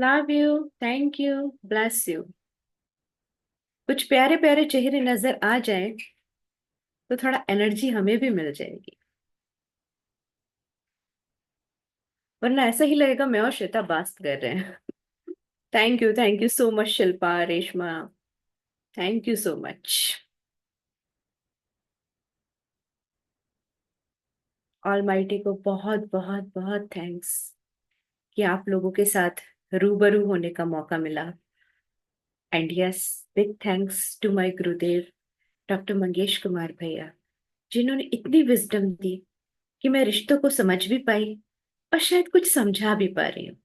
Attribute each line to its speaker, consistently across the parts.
Speaker 1: Love you. Thank you. Bless you. कुछ प्यारे प्यारे चेहरे नजर आ जाएं तो थोड़ा एनर्जी हमें भी मिल जाएगी। वरना ऐसा ही लगेगा मैं और श्वेता बात कर रहे हैं। Thank you so much Shilpa Reshma. Thank you so much. Almighty को बहुत बहुत बहुत थैंक्स कि आप लोगों के साथ रूबरू होने का मौका मिला। And yes, big thanks to my गुरुदेव डॉक्टर मंगेश कुमार भैया, जिन्होंने इतनी विजडम दी कि मैं रिश्तों को समझ भी पाई और शायद कुछ समझा भी पा रही हूँ।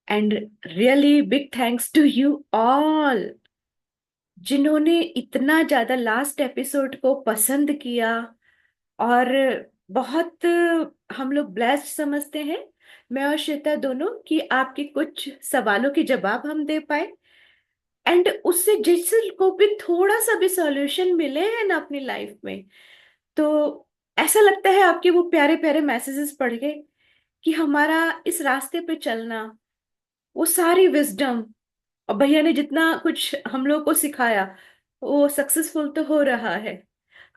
Speaker 1: And really big thanks to you all, जिन्होंने इतना ज्यादा लास्ट एपिसोड को पसंद किया। और बहुत हम लोग ब्लेस्ड समझते हैं, मैं और श्वेता दोनों, कि आपके कुछ सवालों के जवाब हम दे पाए। एंड उससे जिस को भी थोड़ा सा भी सॉल्यूशन मिले हैं ना अपनी लाइफ में, तो ऐसा लगता है आपके वो प्यारे प्यारे मैसेजेस पढ़ के कि हमारा इस रास्ते पे चलना, वो सारी विजडम और भैया ने जितना कुछ हम लोग को सिखाया, वो सक्सेसफुल तो हो रहा है।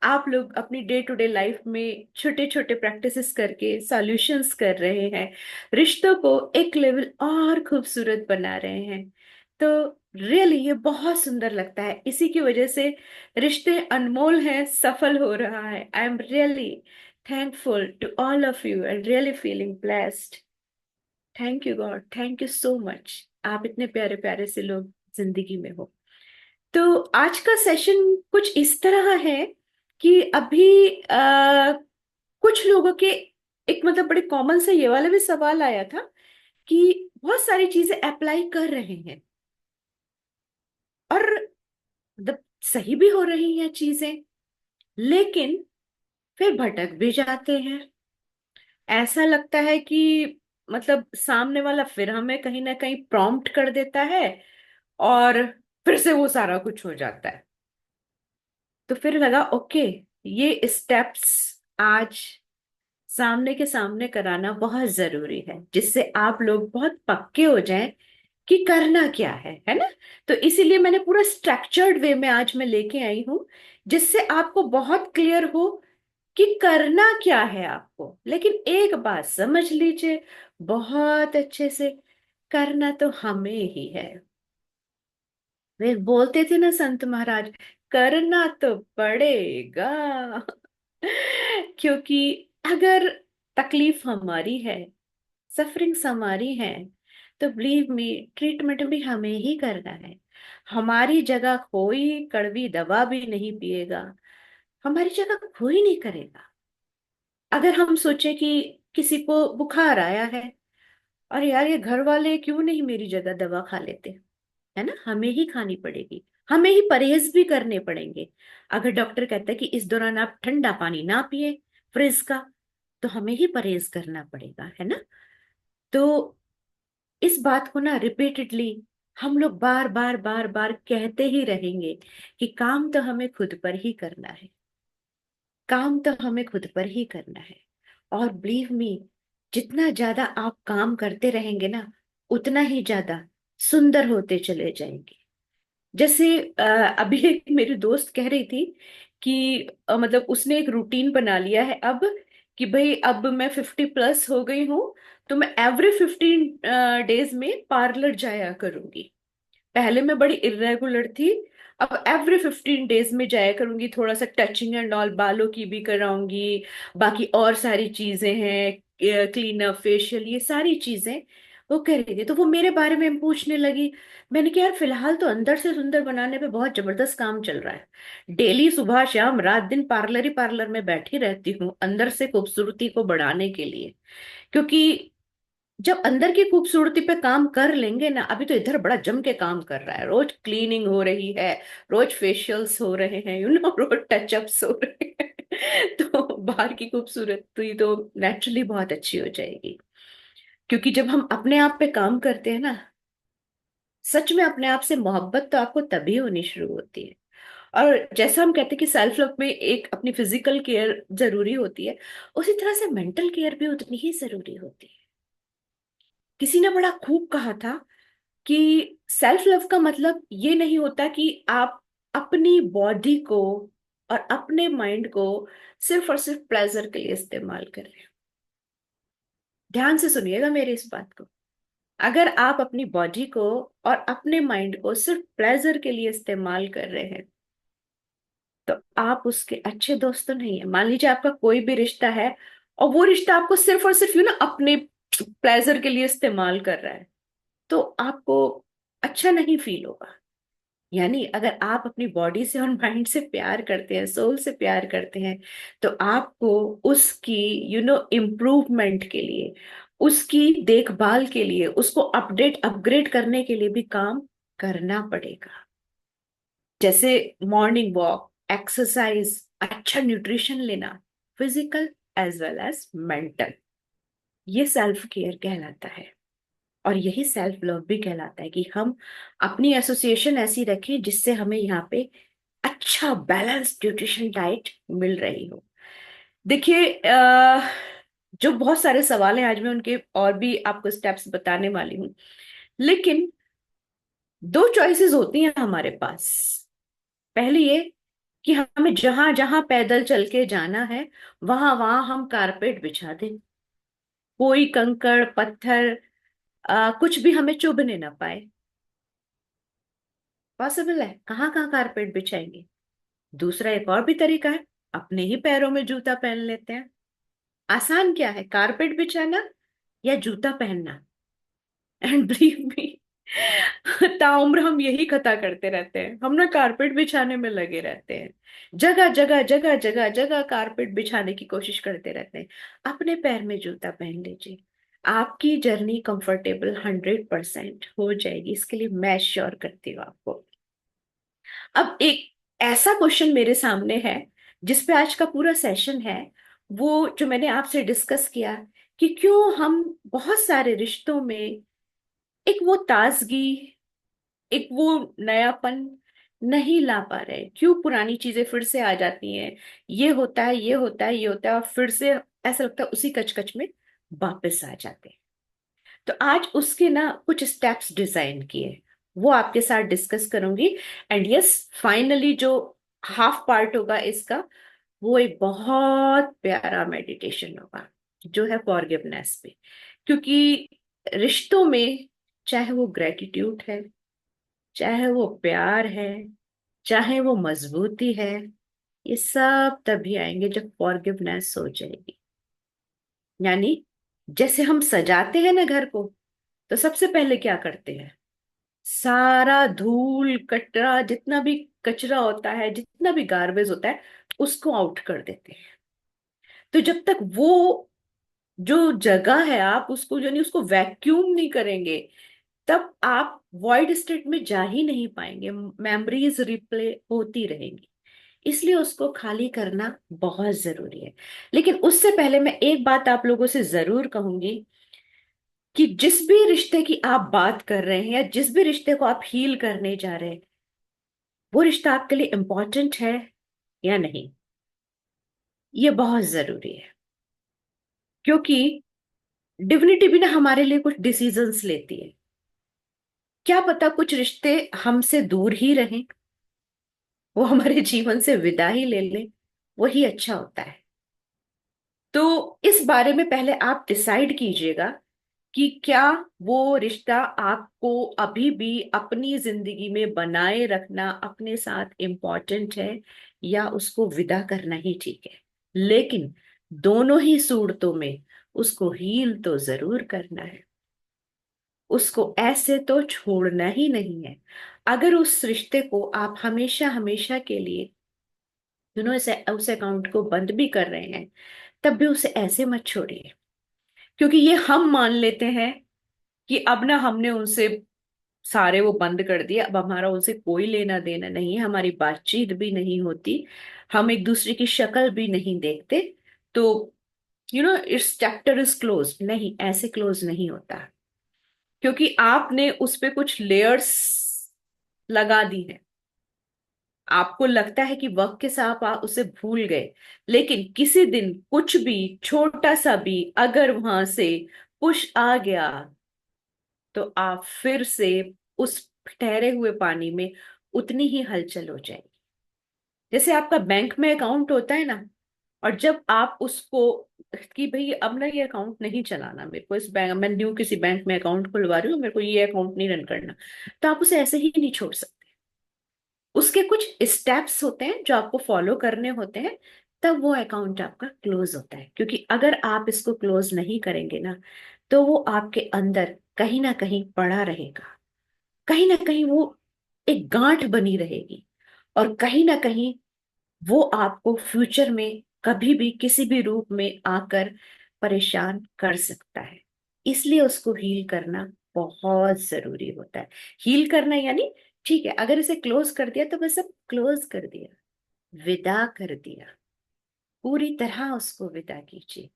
Speaker 1: आप लोग अपनी डे टू डे लाइफ में छोटे छोटे प्रैक्टिसेस करके सॉल्यूशंस कर रहे हैं, रिश्तों को एक लेवल और खूबसूरत बना रहे हैं। तो रियली ये बहुत सुंदर लगता है। इसी की वजह से रिश्ते अनमोल हैं, सफल हो रहा है। I am really thankful to all of you and really feeling blessed. Thank you God, thank you so much. आप इतने प्यारे प्यारे से लोग जिंदगी में हो। तो आज का सेशन कुछ इस तरह है कि अभी कुछ लोगों के एक मतलब बड़े कॉमन से ये वाला भी सवाल आया था कि बहुत सारी चीजें अप्लाई कर रहे हैं और मतलब सही भी हो रही हैं चीजें, लेकिन फिर भटक भी जाते हैं। ऐसा लगता है कि मतलब सामने वाला फिर हमें कहीं ना कहीं प्रॉम्प्ट कर देता है और फिर से वो सारा कुछ हो जाता है। तो फिर लगा ओके, ये स्टेप्स आज सामने के सामने कराना बहुत जरूरी है, जिससे आप लोग बहुत पक्के हो जाएं कि करना क्या है ना। तो इसीलिए मैंने पूरा स्ट्रक्चर्ड वे में आज मैं लेके आई हूं, जिससे आपको बहुत क्लियर हो कि करना क्या है आपको। लेकिन एक बात समझ लीजिए बहुत अच्छे से, करना तो हमें ही है। वे बोलते थे ना संत महाराज, करना तो पड़ेगा। क्योंकि अगर तकलीफ हमारी है, सफरिंग्स हमारी है, तो बिलीव मी ट्रीटमेंट भी हमें ही करना है। हमारी जगह कोई कड़वी दवा भी नहीं पिएगा, हमारी जगह कोई नहीं करेगा। अगर हम सोचे कि किसी को बुखार आया है और यार ये घर वाले क्यों नहीं मेरी जगह दवा खा लेते, है ना, हमें ही खानी पड़ेगी। हमें ही परहेज भी करने पड़ेंगे। अगर डॉक्टर कहता है कि इस दौरान आप ठंडा पानी ना पिए फ्रिज का, तो हमें ही परहेज करना पड़ेगा, है ना। तो इस बात को ना रिपीटेडली हम लोग बार बार बार बार कहते ही रहेंगे कि काम तो हमें खुद पर ही करना है, काम तो हमें खुद पर ही करना है। और बिलीव मी, जितना ज्यादा आप काम करते रहेंगे ना, उतना ही ज्यादा सुंदर होते चले जाएंगे। जैसे अभी एक मेरी दोस्त कह रही थी कि मतलब उसने एक रूटीन बना लिया है अब, कि भाई अब मैं 50 प्लस हो गई हूँ, तो मैं एवरी 15 डेज में पार्लर जाया करूंगी। पहले मैं बड़ी इरेगुलर थी, अब एवरी 15 डेज में जाया करूंगी, थोड़ा सा टचिंग एंड ऑल, बालों की भी कराऊंगी, बाकी और सारी चीजें हैं, क्लीन अप फेशियल, ये सारी चीजें वो कर रही थी। तो वो मेरे बारे में पूछने लगी। मैंने कहा यार फिलहाल तो अंदर से सुंदर बनाने पे बहुत जबरदस्त काम चल रहा है, डेली सुबह शाम रात दिन पार्लर ही पार्लर में बैठी रहती हूँ अंदर से खूबसूरती को बढ़ाने के लिए। क्योंकि जब अंदर की खूबसूरती पे काम कर लेंगे ना, अभी तो इधर बड़ा जम के काम कर रहा है, रोज क्लीनिंग हो रही है, रोज फेशियल्स हो रहे हैं, रोज टचअप्स हो रहे हैं। तो बाहर की खूबसूरती तो नेचुरली बहुत अच्छी हो जाएगी। क्योंकि जब हम अपने आप पे काम करते हैं ना, सच में अपने आप से मोहब्बत तो आपको तभी होनी शुरू होती है। और जैसा हम कहते हैं कि सेल्फ लव में एक अपनी फिजिकल केयर जरूरी होती है, उसी तरह से मेंटल केयर भी उतनी ही जरूरी होती है। किसी ने बड़ा खूब कहा था कि सेल्फ लव का मतलब ये नहीं होता कि आप अपनी बॉडी को और अपने माइंड को सिर्फ और सिर्फ प्लेजर के लिए इस्तेमाल कर रहे हैं। ध्यान से सुनिएगा मेरी इस बात को। अगर आप अपनी बॉडी को और अपने माइंड को सिर्फ प्लेजर के लिए इस्तेमाल कर रहे हैं, तो आप उसके अच्छे दोस्त तो नहीं है। मान लीजिए आपका कोई भी रिश्ता है और वो रिश्ता आपको सिर्फ और सिर्फ ना अपने प्लेजर के लिए इस्तेमाल कर रहा है, तो आपको अच्छा नहीं फील होगा। यानी अगर आप अपनी बॉडी से और माइंड से प्यार करते हैं, सोल से प्यार करते हैं, तो आपको उसकी इम्प्रूवमेंट के लिए, उसकी देखभाल के लिए, उसको अपडेट अपग्रेड करने के लिए भी काम करना पड़ेगा। जैसे मॉर्निंग वॉक, एक्सरसाइज, अच्छा न्यूट्रिशन लेना, physical as well as mental, ये सेल्फ केयर कहलाता है। और यही सेल्फ लव भी कहलाता है कि हम अपनी एसोसिएशन ऐसी रखें जिससे हमें यहाँ पे अच्छा बैलेंस न्यूट्रिशन डाइट मिल रही हो। देखिए, जो बहुत सारे सवाल हैं आज मैं उनके और भी आपको स्टेप्स बताने वाली हूँ, लेकिन दो चॉइसेस होती हैं हमारे पास। पहली ये कि हमें जहां जहां पैदल चल के जाना है वहां वहां हम कारपेट बिछा दें, कोई कंकड़ पत्थर कुछ भी हमें चुभने ना पाए। पॉसिबल है, कहाँ कहाँ कारपेट बिछाएंगे। दूसरा एक और भी तरीका है, अपने ही पैरों में जूता पहन लेते हैं। आसान क्या है, कारपेट बिछाना या जूता पहनना। एंड बिलीव मी, ताउम्र हम यही खता करते रहते हैं। हम ना कारपेट बिछाने में लगे रहते हैं, जगह जगह जगह जगह जगह कारपेट बिछाने की कोशिश करते रहते हैं। अपने पैर में जूता पहन लीजिए, आपकी जर्नी कंफर्टेबल 100% हो जाएगी। इसके लिए मैं श्योर करती हूँ आपको। अब एक ऐसा क्वेश्चन मेरे सामने है जिसपे आज का पूरा सेशन है, वो जो मैंने आपसे डिस्कस किया कि क्यों हम बहुत सारे रिश्तों में एक वो ताजगी, एक वो नयापन नहीं ला पा रहे। क्यों पुरानी चीजें फिर से आ जाती हैं, ये होता है ये होता है ये होता है, और फिर से ऐसा लगता है उसी कचकच में वापस आ जाते हैं। तो आज उसके ना कुछ स्टेप्स डिजाइन किए, वो आपके साथ डिस्कस करूंगी। एंड यस, फाइनली जो हाफ पार्ट होगा इसका, वो एक बहुत प्यारा मेडिटेशन होगा जो है फॉरगिवनेस पे। क्योंकि रिश्तों में, चाहे वो ग्रेटिट्यूड है, चाहे वो प्यार है, चाहे वो मजबूती है, ये सब तभी आएंगे जब फॉरगिवनेस हो जाएगी। यानी जैसे हम सजाते हैं ना घर को, तो सबसे पहले क्या करते हैं, सारा धूल कचरा, जितना भी कचरा होता है, जितना भी गार्बेज होता है, उसको आउट कर देते हैं। तो जब तक वो जो जगह है आप उसको यानी उसको वैक्यूम नहीं करेंगे, तब आप वॉइड स्टेट में जा ही नहीं पाएंगे। मेमोरीज रिप्ले होती रहेंगी। इसलिए उसको खाली करना बहुत जरूरी है। लेकिन उससे पहले मैं एक बात आप लोगों से जरूर कहूंगी कि जिस भी रिश्ते की आप बात कर रहे हैं या जिस भी रिश्ते को आप हील करने जा रहे हैं, वो रिश्ता आपके लिए इंपॉर्टेंट है या नहीं, ये बहुत जरूरी है। क्योंकि डिविनिटी भी ना हमारे लिए कुछ डिसीजंस लेती है। क्या पता कुछ रिश्ते हमसे दूर ही रहें, वो हमारे जीवन से विदा ही ले लें, वही अच्छा होता है। तो इस बारे में पहले आप डिसाइड कीजिएगा कि क्या वो रिश्ता आपको अभी भी अपनी जिंदगी में बनाए रखना अपने साथ इम्पोर्टेंट है, या उसको विदा करना ही ठीक है। लेकिन दोनों ही सूरतों में उसको हील तो जरूर करना है, उसको ऐसे तो छोड़ना ही नहीं है। अगर उस रिश्ते को आप हमेशा हमेशा के लिए इसे उस अकाउंट को बंद भी कर रहे हैं, तब भी उसे ऐसे मत छोड़िए। क्योंकि ये हम मान लेते हैं कि अब ना हमने उनसे सारे वो बंद कर दिए, अब हमारा उनसे कोई लेना देना नहीं है, हमारी बातचीत भी नहीं होती, हम एक दूसरे की शक्ल भी नहीं देखते, तो इट्स चैप्टर इज क्लोज। नहीं, ऐसे क्लोज नहीं होता। क्योंकि आपने उस पे कुछ लेयर्स लगा दी है। आपको लगता है कि वक्त के साथ आप उसे भूल गए, लेकिन किसी दिन कुछ भी छोटा सा भी अगर वहां से पुश आ गया, तो आप फिर से उस ठहरे हुए पानी में उतनी ही हलचल हो जाएगी। जैसे आपका बैंक में अकाउंट होता है ना, और जब आप उसको कि भाई अब ना ये अकाउंट नहीं चलाना, मेरे को इस बैंक, मैं न्यू किसी बैंक में अकाउंट खुलवा रही हूँ, मेरे को ये अकाउंट नहीं रन करना, तो आप उसे ऐसे ही नहीं छोड़ सकते। उसके कुछ स्टेप्स होते हैं जो आपको फॉलो करने होते हैं, तब वो अकाउंट आपका क्लोज होता है। क्योंकि अगर आप इसको क्लोज नहीं करेंगे ना, तो वो आपके अंदर कहीं ना कहीं पड़ा रहेगा, कहीं ना कहीं वो एक गांठ बनी रहेगी, और कहीं ना कहीं वो आपको फ्यूचर में कभी भी किसी भी रूप में आकर परेशान कर सकता है। इसलिए उसको हील करना बहुत जरूरी होता है। हील करना यानी, ठीक है, अगर इसे क्लोज कर दिया तो बस अब क्लोज कर दिया, विदा कर दिया, पूरी तरह उसको विदा कीजिए।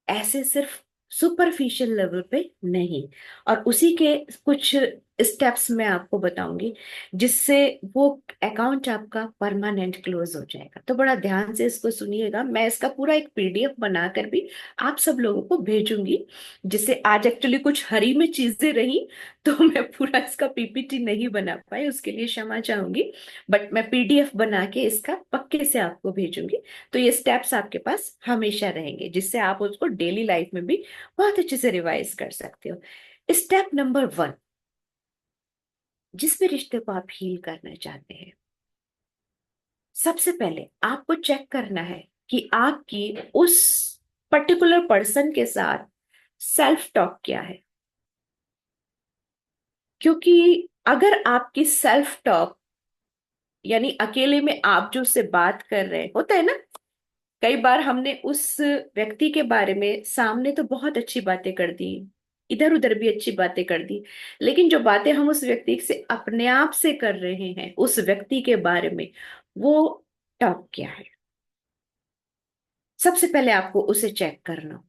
Speaker 1: ऐसे सिर्फ सुपरफिशियल लेवल पे नहीं। और उसी के कुछ स्टेप्स मैं आपको बताऊंगी जिससे वो अकाउंट आपका परमानेंट क्लोज हो जाएगा। तो बड़ा ध्यान से इसको सुनिएगा, मैं इसका पूरा एक पीडीएफ बनाकर भी आप सब लोगों को भेजूंगी। जिससे आज एक्चुअली कुछ हरी में चीजें रही, तो मैं पूरा इसका पीपीटी नहीं बना पाई, उसके लिए क्षमा चाहूंगी। बट मैं पीडीएफ बना के इसका पक्के से आपको भेजूंगी। तो ये स्टेप्स आपके पास हमेशा रहेंगे, जिससे आप उसको डेली लाइफ में भी बहुत अच्छे से रिवाइज कर सकते हो। स्टेप नंबर 1, जिस भी रिश्ते को आप हील करना चाहते हैं, सबसे पहले आपको चेक करना है कि आपकी उस पर्टिकुलर पर्सन के साथ सेल्फ टॉक क्या है। क्योंकि अगर आपकी सेल्फ टॉक, यानी अकेले में आप जो उससे बात कर रहे हैं, होता है ना, कई बार हमने उस व्यक्ति के बारे में सामने तो बहुत अच्छी बातें कर दी, इधर उधर भी अच्छी बातें कर दी, लेकिन जो बातें हम उस व्यक्ति से अपने आप से कर रहे हैं उस व्यक्ति के बारे में, वो टॉप क्या है। सबसे पहले आपको उसे चेक करना।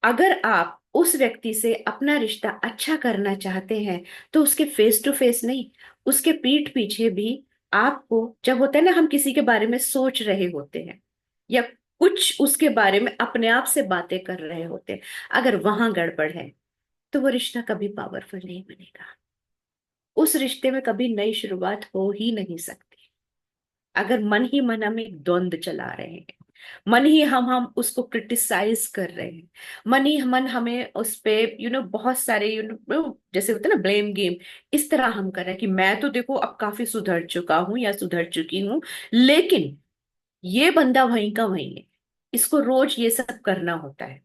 Speaker 1: अगर आप उस व्यक्ति से अपना रिश्ता अच्छा करना चाहते हैं, तो उसके फेस टू फेस नहीं, उसके पीठ पीछे भी आपको, जब होता है ना हम किसी के बारे में सोच रहे होते हैं या कुछ उसके बारे में अपने आप से बातें कर रहे होते हैं, अगर वहां गड़बड़ है, तो वो रिश्ता कभी पावरफुल नहीं बनेगा। उस रिश्ते में कभी नई शुरुआत हो ही नहीं सकती। अगर मन ही मन हम एक द्वंद चला रहे हैं, मन ही हम उसको क्रिटिसाइज कर रहे हैं, मन ही मन हमें उस पे बहुत सारे जैसे होता है ना ब्लेम गेम, इस तरह हम कर रहे हैं कि मैं तो देखो अब काफी सुधर चुका हूं या सुधर चुकी हूं, लेकिन ये बंदा वहीं का वहीं है, इसको रोज ये सब करना होता है,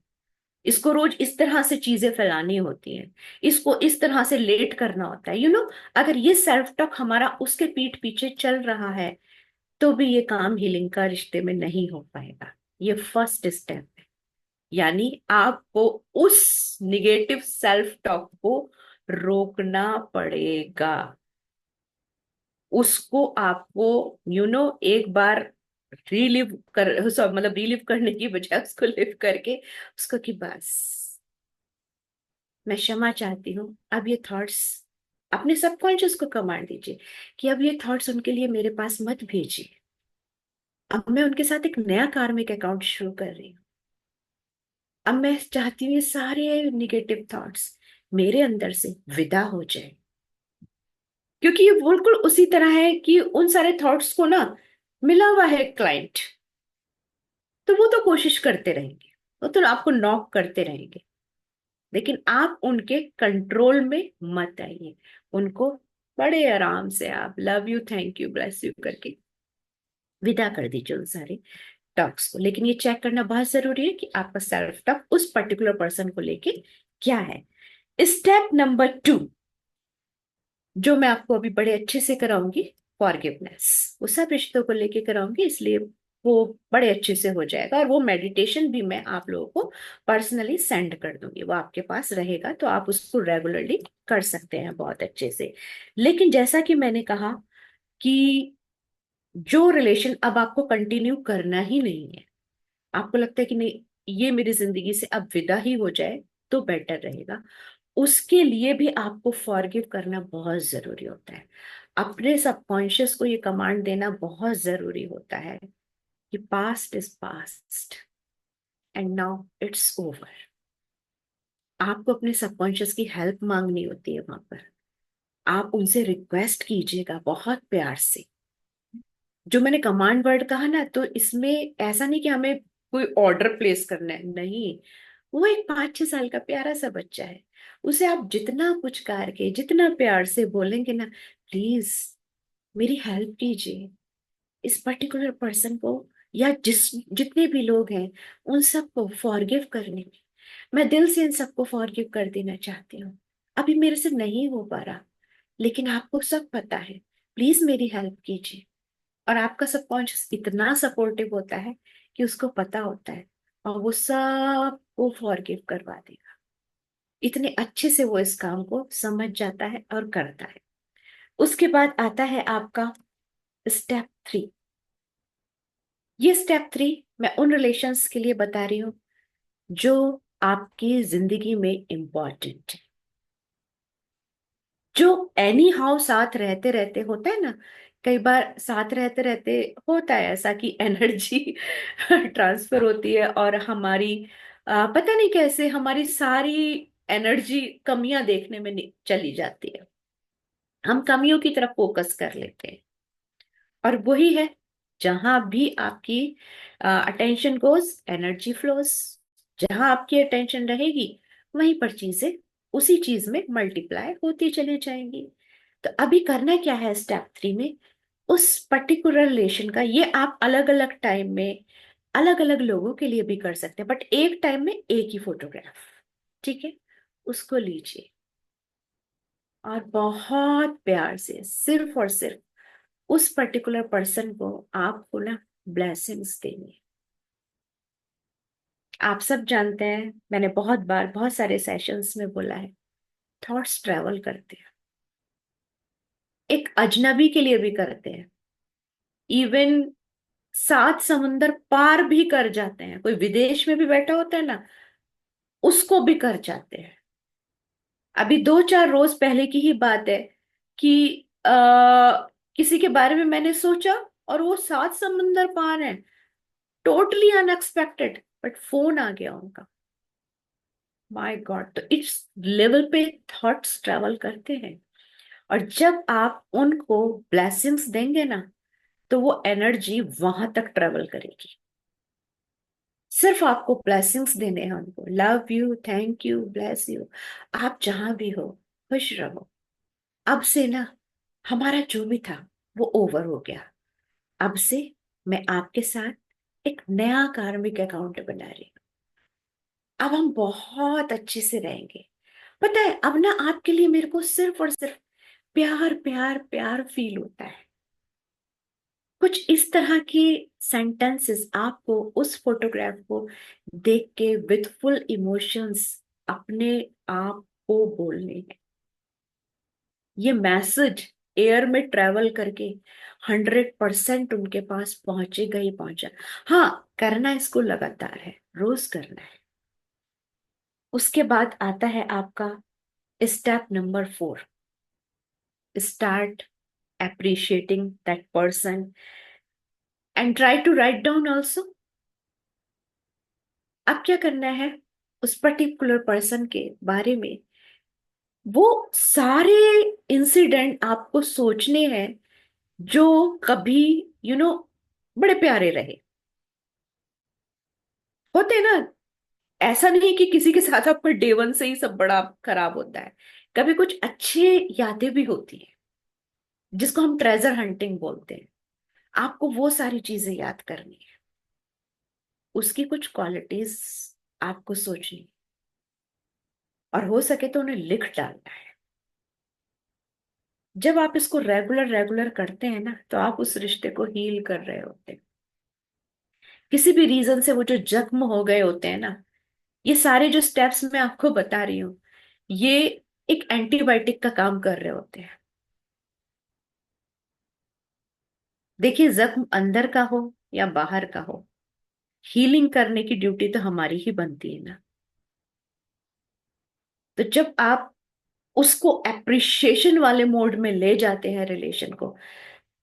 Speaker 1: इसको रोज इस तरह से चीजें फैलानी होती हैं, इसको इस तरह से लेट करना होता है, अगर ये सेल्फ टॉक हमारा उसके पीठ पीछे चल रहा है, तो भी ये काम हीलिंग का रिश्ते में नहीं हो पाएगा। ये फर्स्ट स्टेप है। यानी आपको उस निगेटिव सेल्फ टॉक को रोकना पड़ेगा। उसको आपको एक बार रीलिव कर, मतलब रीलिव करने की बजाय उसको लिव करके उसको कि बस मैं क्षमा चाहती हूँ, अब ये थॉट्स, अपने सबकॉन्शियस को कमांड दीजिए कि अब ये थॉट्स उनके लिए मेरे पास मत भेजिए। अब मैं उनके साथ एक नया कार्मिक अकाउंट शुरू कर रही हूँ। अब मैं चाहती हूँ ये सारे निगेटिव थॉट्स मेरे अंदर से विदा हो जाए। क्योंकि ये बिल्कुल उसी तरह है कि उन सारे थॉट्स को ना मिला हुआ है क्लाइंट, तो वो तो कोशिश करते रहेंगे, वो तो आपको नॉक करते रहेंगे, लेकिन आप उनके कंट्रोल में मत आइए। उनको बड़े आराम से आप love you, thank you, bless you करके विदा कर दीजिए उन सारे टॉक्स को। लेकिन ये चेक करना बहुत जरूरी है कि आपका सेल्फ टॉक उस पर्टिकुलर पर्सन को लेके क्या है। स्टेप नंबर 2 जो मैं आपको अभी बड़े अच्छे से कराऊंगी, फॉरगिवनेस, वो सब रिश्तों को लेके कराऊंगी, इसलिए वो बड़े अच्छे से हो जाएगा। और वो मेडिटेशन भी मैं आप लोगों को पर्सनली सेंड कर दूंगी, वो आपके पास रहेगा, तो आप उसको रेगुलरली कर सकते हैं बहुत अच्छे से। लेकिन जैसा कि मैंने कहा कि जो रिलेशन अब आपको कंटिन्यू करना ही नहीं है, आपको लगता है कि नहीं ये मेरी जिंदगी से अब विदा ही हो जाए तो बेटर रहेगा, उसके लिए भी आपको फॉरगिव करना बहुत जरूरी होता है। अपने सबकॉन्शियस को ये कमांड देना बहुत जरूरी होता है कि past is past and now it's over. आपको अपने सबकॉन्शियस की हेल्प मांगनी होती है वहां पर। आप उनसे रिक्वेस्ट कीजिएगा बहुत प्यार से। जो मैंने कमांड वर्ड कहा ना, तो इसमें ऐसा नहीं कि हमें कोई ऑर्डर प्लेस करना है, नहीं। वो एक 5-6 साल का प्यारा सा बच्चा है। उसे आप जितना पुचकार के, जितना प्यार से बोलेंगे ना, प्लीज मेरी हेल्प कीजिए इस पर्टिकुलर पर्सन को, या जितने भी लोग हैं उन सबको फॉरगिव करने में, मैं दिल से इन सबको फॉरगिव कर देना चाहती हूँ। अभी मेरे से नहीं हो पा रहा, लेकिन आपको सब पता है, प्लीज मेरी हेल्प कीजिए। और आपका सबकॉन्शियस इतना सपोर्टिव होता है कि उसको पता होता है, और वो सबको फॉरगिव करवा देगा। इतने अच्छे से वो इस काम को समझ जाता है और करता है। उसके बाद आता है आपका स्टेप 3। ये स्टेप 3 मैं उन रिलेशंस के लिए बता रही हूँ जो आपकी जिंदगी में इम्पॉर्टेंट है, जो एनी हाउ साथ रहते रहते होता है ना। कई बार साथ रहते रहते होता है ऐसा कि एनर्जी ट्रांसफर होती है, और हमारी पता नहीं कैसे हमारी सारी एनर्जी कमियां देखने में चली जाती है। हम कमियों की तरफ फोकस कर लेते हैं। और वही है, जहां भी आपकी अटेंशन गोज एनर्जी फ्लोज। जहां आपकी अटेंशन रहेगी वहीं पर चीजें उसी चीज में मल्टीप्लाई होती चली जाएंगी। तो अभी करना क्या है स्टेप 3 में, उस पर्टिकुलर रिलेशन का, ये आप अलग अलग टाइम में अलग अलग लोगों के लिए भी कर सकते हैं, बट एक टाइम में एक ही फोटोग्राफ, ठीक है, उसको लीजिए और बहुत प्यार से सिर्फ और सिर्फ उस पर्टिकुलर पर्सन को आपको ना ब्लेसिंग्स देंगे। आप सब जानते हैं, मैंने बहुत बार बहुत सारे सेशंस में बोला है, थॉट्स ट्रेवल करते हैं, एक अजनबी के लिए भी करते हैं, इवन 7 समुंदर पार भी कर जाते हैं। कोई विदेश में भी बैठा होता है ना, उसको भी कर जाते हैं। अभी 2-4 रोज पहले की ही बात है कि किसी के बारे में मैंने सोचा और वो 7 समुंदर पार है, टोटली अनएक्सपेक्टेड, बट फोन आ गया उनका। माय गॉड, तो इस लेवल पे थॉट्स ट्रेवल करते हैं। और जब आप उनको ब्लेसिंग्स देंगे ना, तो वो एनर्जी वहां तक ट्रेवल करेगी। सिर्फ आपको ब्लेसिंग्स देने हैं उनको, love you, thank you, bless you. आप जहां भी हो खुश रहो। अब से ना, हमारा जो भी था वो ओवर हो गया। अब से मैं आपके साथ एक नया कार्मिक अकाउंट बना रही हूँ। अब हम बहुत अच्छे से रहेंगे। पता है, अब ना आपके लिए मेरे को सिर्फ और सिर्फ प्यार प्यार प्यार फील होता है। कुछ इस तरह की सेंटेंसेस आपको उस फोटोग्राफ को देख के विथ फुल इमोशंस अपने आप को बोलने हैं। ये मैसेज एयर में ट्रेवल करके 100% उनके पास पहुंचेगा ही पहुंचा। हाँ, करना इसको लगातार है, रोज करना है। उसके बाद आता है आपका step number 4। Start appreciating that person and try to write down also। अब क्या करना है, उस पर्टिकुलर पर्सन के बारे में वो सारे इंसिडेंट आपको सोचने हैं जो कभी यू you नो बड़े प्यारे रहे होते हैं ना। ऐसा नहीं कि किसी के साथ आपका डे 1 से ही सब बड़ा खराब होता है। कभी कुछ अच्छे यादें भी होती है, जिसको हम ट्रेजर हंटिंग बोलते हैं। आपको वो सारी चीजें याद करनी है, उसकी कुछ क्वालिटीज आपको सोचनी, और हो सके तो उन्हें लिख डालना है। जब आप इसको रेगुलर रेगुलर करते हैं ना, तो आप उस रिश्ते को हील कर रहे होते हैं। किसी भी रीजन से वो जो जख्म हो गए होते हैं ना, ये सारे जो स्टेप्स मैं आपको बता रही हूँ, ये एक एंटीबायोटिक का काम कर रहे होते हैं। देखिए, जख्म अंदर का हो या बाहर का हो, हीलिंग करने की ड्यूटी तो हमारी ही बनती है ना। तो जब आप उसको एप्रिशिएशन वाले मोड में ले जाते हैं रिलेशन को,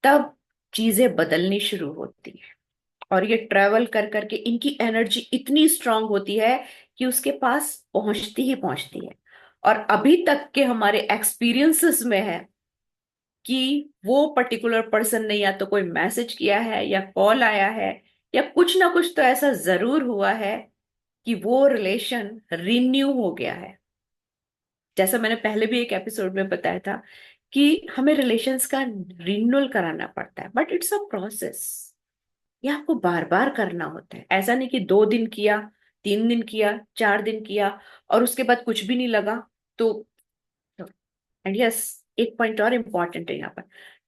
Speaker 1: तब चीजें बदलनी शुरू होती है। और ये ट्रेवल कर करके इनकी एनर्जी इतनी स्ट्रांग होती है कि उसके पास पहुंचती ही पहुंचती है। और अभी तक के हमारे एक्सपीरियंसेस में है कि वो पर्टिकुलर पर्सन ने या तो कोई मैसेज किया है या कॉल आया है या कुछ ना कुछ तो ऐसा जरूर हुआ है कि वो रिलेशन रिन्यू हो गया है। जैसा मैंने पहले भी एक एपिसोड में बताया था कि हमें रिलेशंस का रिन्यूअल कराना पड़ता है, बट इट्स अ प्रोसेस। ये आपको बार बार करना होता है। ऐसा नहीं कि 2 दिन किया, 3 दिन किया, 4 दिन किया और उसके बाद कुछ भी नहीं लगा। तो एंड यस, एक पॉइंट और इम्पॉर्टेंट है यहाँ पर,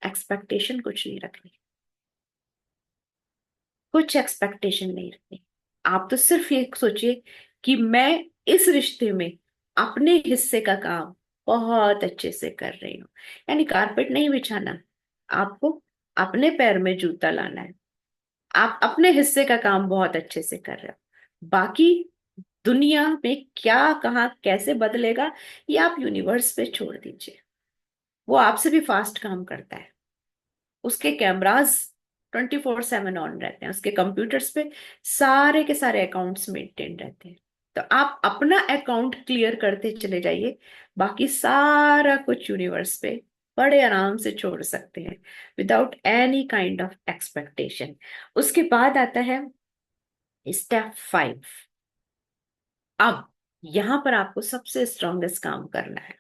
Speaker 1: एक्सपेक्टेशन कुछ नहीं रखनी। कुछ एक्सपेक्टेशन नहीं रखनी। आप तो सिर्फ ये सोचिए कि मैं इस रिश्ते में अपने हिस्से का काम बहुत अच्छे से कर रही हूँ। यानी कारपेट नहीं बिछाना, आपको अपने पैर में जूता लाना है। आप अपने हिस्से का काम बहुत अच्छे से कर रहे हो। बाकी दुनिया में क्या कहाँ कैसे बदलेगा, ये आप यूनिवर्स पे छोड़ दीजिए। वो आपसे भी फास्ट काम करता है। उसके कैमरास 24/7 ऑन रहते हैं, उसके कंप्यूटर्स पे सारे के सारे अकाउंट्स मेंटेन रहते हैं। तो आप अपना अकाउंट क्लियर करते चले जाइए, बाकी सारा कुछ यूनिवर्स पे बड़े आराम से छोड़ सकते हैं, without any kind of expectation. उसके बाद आता है स्टेप 5। अब यहां पर आपको सबसे स्ट्रॉन्गेस्ट काम करना है।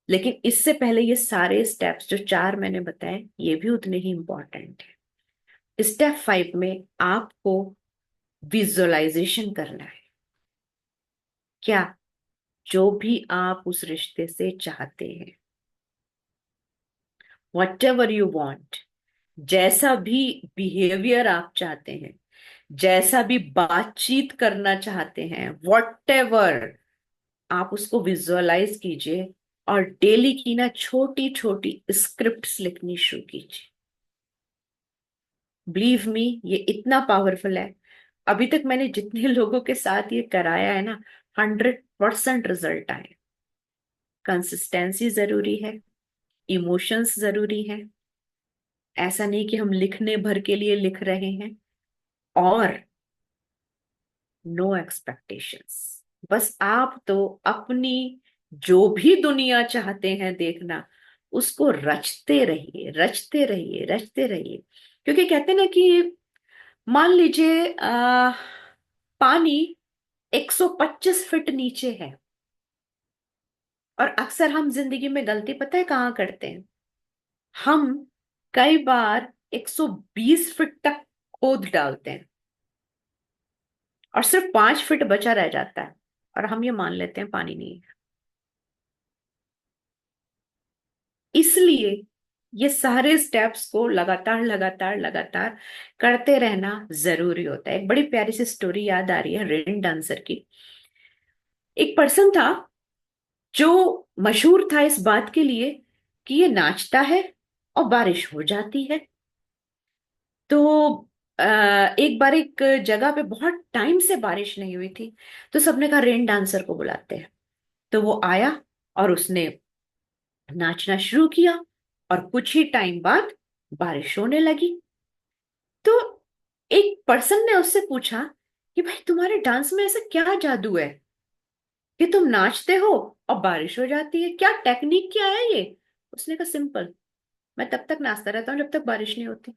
Speaker 1: लेकिन इससे पहले ये सारे स्टेप्स जो 4 मैंने बताए ये भी उतने ही इंपॉर्टेंट है। स्टेप 5 में आपको विजुअलाइजेशन करना है। क्या? जो भी आप उस रिश्ते से चाहते हैं, वट एवर यू वॉन्ट, जैसा भी बिहेवियर आप चाहते हैं, जैसा भी बातचीत करना चाहते हैं, वट एवर, आप उसको विजुअलाइज कीजिए और डेली की ना छोटी छोटी स्क्रिप्ट्स लिखनी शुरू कीजिए। बिलीव मी, ये इतना पावरफुल है। अभी तक मैंने जितने लोगों के साथ ये कराया है ना, 100% रिजल्ट आए। कंसिस्टेंसी जरूरी है, इमोशंस जरूरी है। ऐसा नहीं कि हम लिखने भर के लिए लिख रहे हैं। और नो एक्सपेक्टेशंस। बस आप तो अपनी जो भी दुनिया चाहते हैं देखना, उसको रचते रहिए, रचते रहिए, रचते रहिए। क्योंकि कहते हैं ना कि मान लीजिए पानी 125 फीट नीचे है, और अक्सर हम जिंदगी में गलती पता है कहाँ करते हैं? हम कई बार 120 फीट तक खोद डालते हैं और सिर्फ 5 फीट बचा रह जाता है, और हम ये मान लेते हैं पानी नहीं है। इसलिए ये सारे स्टेप्स को लगातार लगातार लगातार करते रहना जरूरी होता है। एक बड़ी प्यारी सी स्टोरी याद आ रही है रेन डांसर की। एक पर्सन था जो मशहूर था इस बात के लिए कि ये नाचता है और बारिश हो जाती है। तो एक बार एक जगह पे बहुत टाइम से बारिश नहीं हुई थी, तो सबने कहा रेन डांसर को बुलाते हैं। तो वो आया और उसने नाचना शुरू किया, और कुछ ही टाइम बाद बारिश होने लगी। तो एक पर्सन ने उससे पूछा कि भाई तुम्हारे डांस में ऐसा क्या जादू है कि तुम नाचते हो और बारिश हो जाती है, क्या टेक्निक क्या है ये? उसने कहा सिंपल, मैं तब तक नाचता रहता हूँ जब तक बारिश नहीं होती।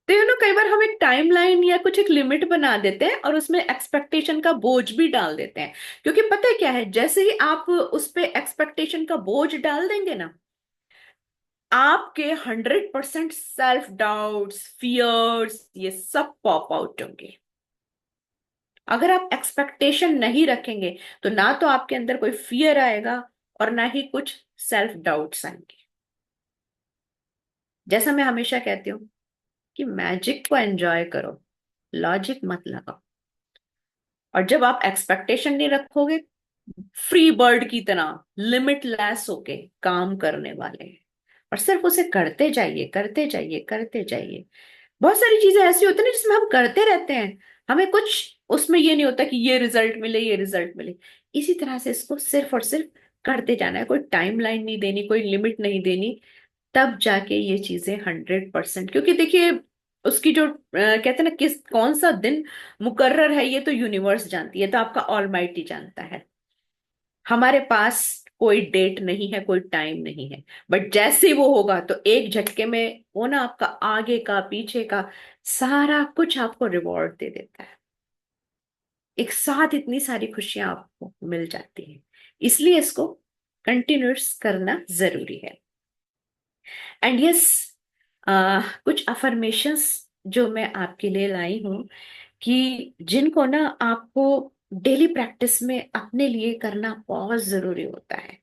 Speaker 1: तो कई बार हम एक टाइमलाइन या कुछ एक लिमिट बना देते हैं और उसमें एक्सपेक्टेशन का बोझ भी डाल देते हैं। क्योंकि पता है क्या है, जैसे ही आप उस पे एक्सपेक्टेशन का बोझ डाल देंगे ना, आपके 100% सेल्फ डाउट्स, फियर्स, ये सब पॉप आउट होंगे। अगर आप एक्सपेक्टेशन नहीं रखेंगे तो ना तो आपके अंदर कोई फियर आएगा और ना ही कुछ सेल्फ डाउट्स आएंगे। जैसा मैं हमेशा कहती हूँ कि मैजिक को एंजॉय करो, लॉजिक मत लगाओ। और जब आप एक्सपेक्टेशन नहीं रखोगे, फ्री बर्ड की तरह लिमिटलेस होके काम करने वाले हैं, और सिर्फ उसे करते जाइए, करते जाइए, करते जाइए। बहुत सारी चीजें ऐसी होती है ना जिसमें हम करते रहते हैं, हमें कुछ उसमें ये नहीं होता कि ये रिजल्ट मिले, ये रिजल्ट मिले। इसी तरह से इसको सिर्फ और सिर्फ करते जाना है। कोई टाइमलाइन नहीं देनी, कोई लिमिट नहीं देनी। तब जाके ये चीजें 100%, क्योंकि देखिए उसकी जो कहते हैं ना किस कौन सा दिन मुकर्रर है, ये तो यूनिवर्स जानती है, तो आपका ऑलमाइटी जानता है। हमारे पास कोई डेट नहीं है, कोई टाइम नहीं है। बट जैसे ही वो होगा तो एक झटके में वो ना आपका आगे का पीछे का सारा कुछ आपको रिवॉर्ड दे देता है। एक साथ इतनी सारी खुशियां आपको मिल जाती हैं। इसलिए इसको कंटिन्यूस करना जरूरी है। एंड यस, कुछ अफर्मेशंस जो मैं आपके लिए लाई हूं, कि जिनको ना आपको डेली प्रैक्टिस में अपने लिए करना बहुत जरूरी होता है।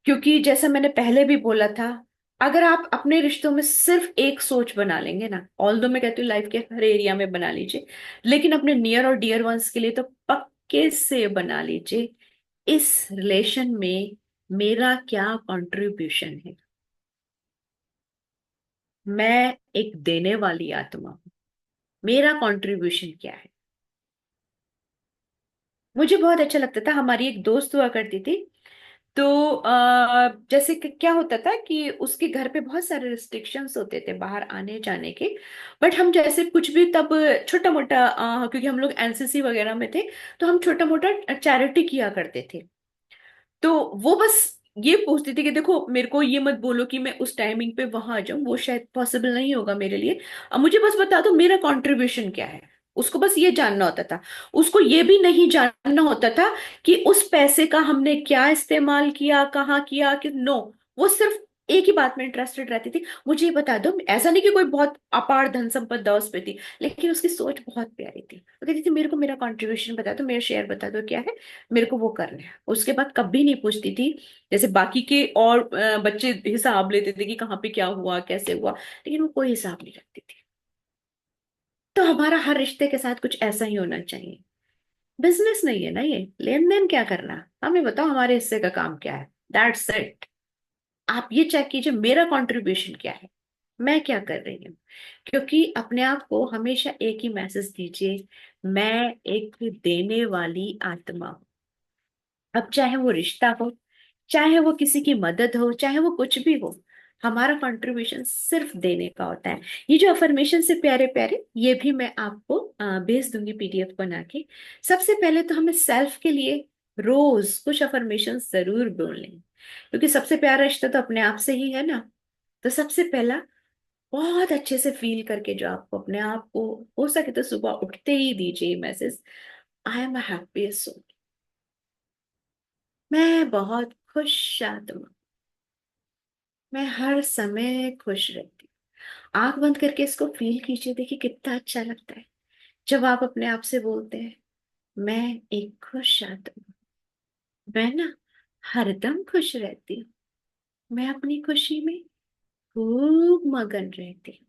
Speaker 1: क्योंकि जैसा मैंने पहले भी बोला था, अगर आप अपने रिश्तों में सिर्फ एक सोच बना लेंगे ना, ऑल दो मैं कहती हूँ लाइफ के हर एरिया में बना लीजिए, लेकिन अपने नियर और डियर वंस के लिए तो पक्के से बना लीजिए, इस रिलेशन में मेरा क्या कंट्रीब्यूशन है। मैं एक देने वाली आत्मा हूं, मेरा कंट्रीब्यूशन क्या है। मुझे बहुत अच्छा लगता था, हमारी एक दोस्त हुआ करती थी। तो जैसे कि क्या होता था कि उसके घर पे बहुत सारे रिस्ट्रिक्शंस होते थे बाहर आने जाने के। बट हम जैसे कुछ भी तब छोटा मोटा, क्योंकि हम लोग एनसीसी वगैरह में थे, तो हम छोटा मोटा चैरिटी किया करते थे। तो वो बस ये पूछती थी कि देखो मेरे को ये मत बोलो कि मैं उस टाइमिंग पे वहां आ जाऊं, वो शायद पॉसिबल नहीं होगा मेरे लिए। अब मुझे बस बता दो मेरा कंट्रीब्यूशन क्या है। उसको बस ये जानना होता था। उसको ये भी नहीं जानना होता था कि उस पैसे का हमने क्या इस्तेमाल किया, कहाँ किया, कि नो। वो सिर्फ एक ही बात में इंटरेस्टेड रहती थी, मुझे ये बता दो। ऐसा नहीं कि कोई बहुत अपार धन संपदा उस पे थी, लेकिन उसकी सोच बहुत प्यारी थी। वो कहती थी मेरे को मेरा कंट्रीब्यूशन बता दो, मेरा शेयर बता दो क्या है, मेरे को वो करना है। उसके बाद कभी नहीं पूछती थी जैसे बाकी के और बच्चे हिसाब लेते थे कि कहाँ पे क्या हुआ कैसे हुआ, लेकिन वो कोई हिसाब नहीं रखती थी। तो हमारा हर रिश्ते के साथ कुछ ऐसा ही होना चाहिए। बिजनेस नहीं है ना ये, लेन देन क्या करना, हमें बताओ हमारे हिस्से का काम क्या है, दैट्स इट। आप ये चेक कीजिए मेरा कंट्रीब्यूशन क्या है, मैं क्या कर रही हूँ। क्योंकि अपने आप को हमेशा एक ही मैसेज दीजिए, मैं एक देने वाली आत्मा हूं। अब चाहे वो रिश्ता हो, चाहे वो किसी की मदद हो, चाहे वो कुछ भी हो, हमारा कंट्रीब्यूशन सिर्फ देने का होता है। ये जो अफर्मेशन से प्यारे प्यारे, ये भी मैं आपको भेज दूंगी पीडीएफ बना के। सबसे पहले तो हमें सेल्फ के लिए रोज कुछ अफर्मेशन जरूर बोलने, क्योंकि सबसे प्यारा रिश्ता तो अपने आप से ही है ना। तो सबसे पहला, बहुत अच्छे से फील करके जो आपको अपने आप को हो सके तो सुबह उठते ही दीजिए message, I am happy soul. मैं बहुत खुश आत्मा, मैं हर समय खुश रहती हूँ। आंख बंद करके इसको फील कीजिए, देखिए कितना अच्छा लगता है जब आप अपने आप से बोलते हैं, मैं एक खुश आत्मा, मैं ना हरदम खुश रहती हूँ, मैं अपनी खुशी में खूब मगन रहती हूँ।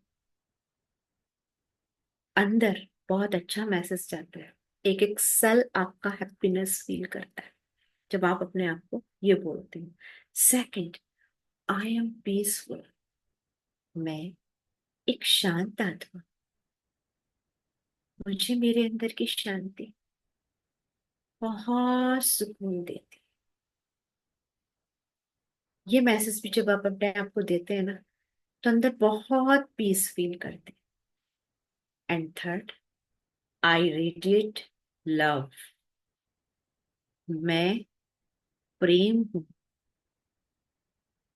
Speaker 1: अंदर बहुत अच्छा मैसेज जाता है, एक एक सेल आपका हैप्पीनेस फील करता है जब आप अपने आप को ये बोलते हैं। सेकंड, आई एम पीसफुल, मैं एक शांत आत्मा, मुझे मेरे अंदर की शांति बहुत सुकून देती। ये मैसेज भी जब आप अपने आप को देते हैं ना, तो अंदर बहुत पीस फील करते हैं। And third, I radiate love, मैं प्रेम हूँ,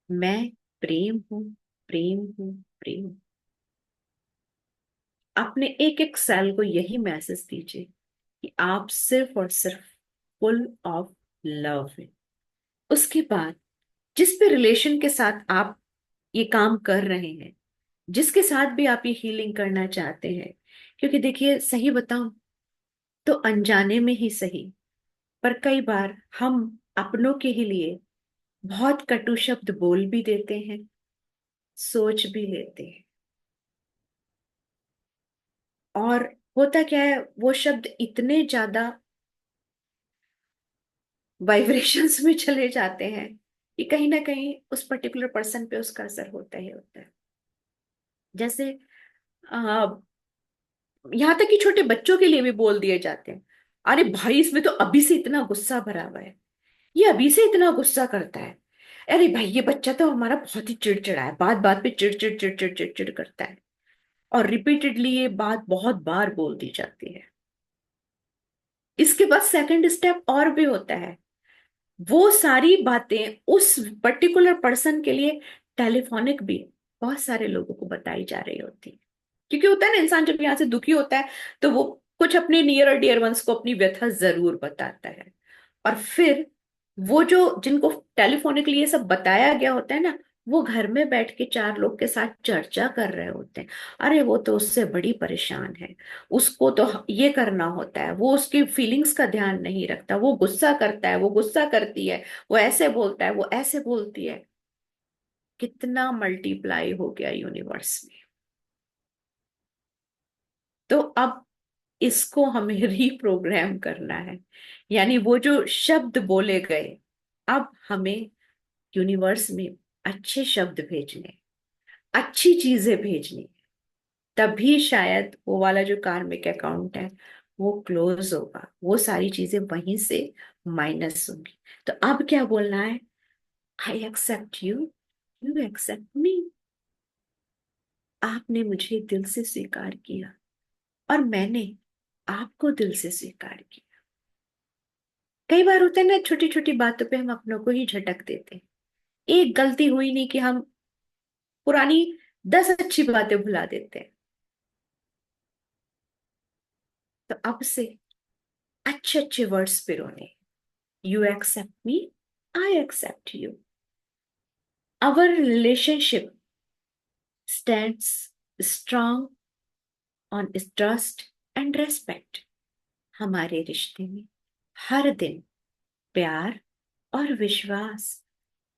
Speaker 1: मैं प्रेम हूँ, प्रेम हूँ, प्रेम। अपने एक एक सेल को यही मैसेज दीजिए कि आप सिर्फ और सिर्फ फुल ऑफ लव है। उसके बाद जिस भी रिलेशन के साथ आप ये काम कर रहे हैं, जिसके साथ भी आप ये हीलिंग करना चाहते हैं, क्योंकि देखिए सही बताऊं तो अनजाने में ही सही, पर कई बार हम अपनों के ही लिए बहुत कटु शब्द बोल भी देते हैं, सोच भी लेते हैं। और होता क्या है, वो शब्द इतने ज्यादा वाइब्रेशंस में चले जाते हैं कि कहीं ना कहीं उस पर्टिकुलर पर्सन पे उसका असर होता ही होता है। जैसे यहाँ तक कि छोटे बच्चों के लिए भी बोल दिए जाते हैं, अरे भाई इसमें तो अभी से इतना गुस्सा भरा हुआ है, ये अभी से इतना गुस्सा करता है, अरे भाई ये बच्चा तो हमारा बहुत ही चिड़चिड़ा है, बात बात पे चिड़ चिड़ चिड़ चिड़ चिड़ चिड़ करता है, और रिपीटेडली ये बात बहुत बार बोल दी जाती है। इसके बाद सेकंड स्टेप और भी होता है, वो सारी बातें उस पर्टिकुलर पर्सन के लिए टेलीफोनिक भी बहुत सारे लोगों को बताई जा रही होती है। क्योंकि होता है ना, इंसान जब यहाँ से दुखी होता है तो वो कुछ अपने नियर और डियर वंस को अपनी व्यथा जरूर बताता है। और फिर वो जो जिनको टेलीफोनिकली ये सब बताया गया होता है ना, वो घर में बैठ के चार लोग के साथ चर्चा कर रहे होते हैं। अरे वो तो उससे बड़ी परेशान है, उसको तो ये करना होता है, वो उसकी फीलिंग्स का ध्यान नहीं रखता, वो गुस्सा करता है, वो गुस्सा करती है, वो ऐसे बोलता है, वो ऐसे बोलती है। कितना मल्टीप्लाई हो गया यूनिवर्स में। तो अब इसको हमें रीप्रोग्राम करना है। यानी वो जो शब्द बोले गए, अब हमें यूनिवर्स में अच्छे शब्द भेजने, अच्छी चीजें भेजनी। तभी शायद वो वाला जो कार्मिक अकाउंट है वो क्लोज होगा, वो सारी चीजें वहीं से माइनस होंगी। तो अब क्या बोलना है? I accept you, you accept me. आपने मुझे दिल से स्वीकार किया और मैंने आपको दिल से स्वीकार किया। कई बार होता है ना, छोटी छोटी बातों पे हम अपनों को ही झटक देते हैं। एक गलती हुई नहीं कि हम पुरानी 10 अच्छी बातें भुला देते हैं। तो अब से अच्छे अच्छे वर्ड्स पिरोने। You accept me, I accept you. Our relationship stands strong on trust and respect. हमारे रिश्ते में हर दिन प्यार और विश्वास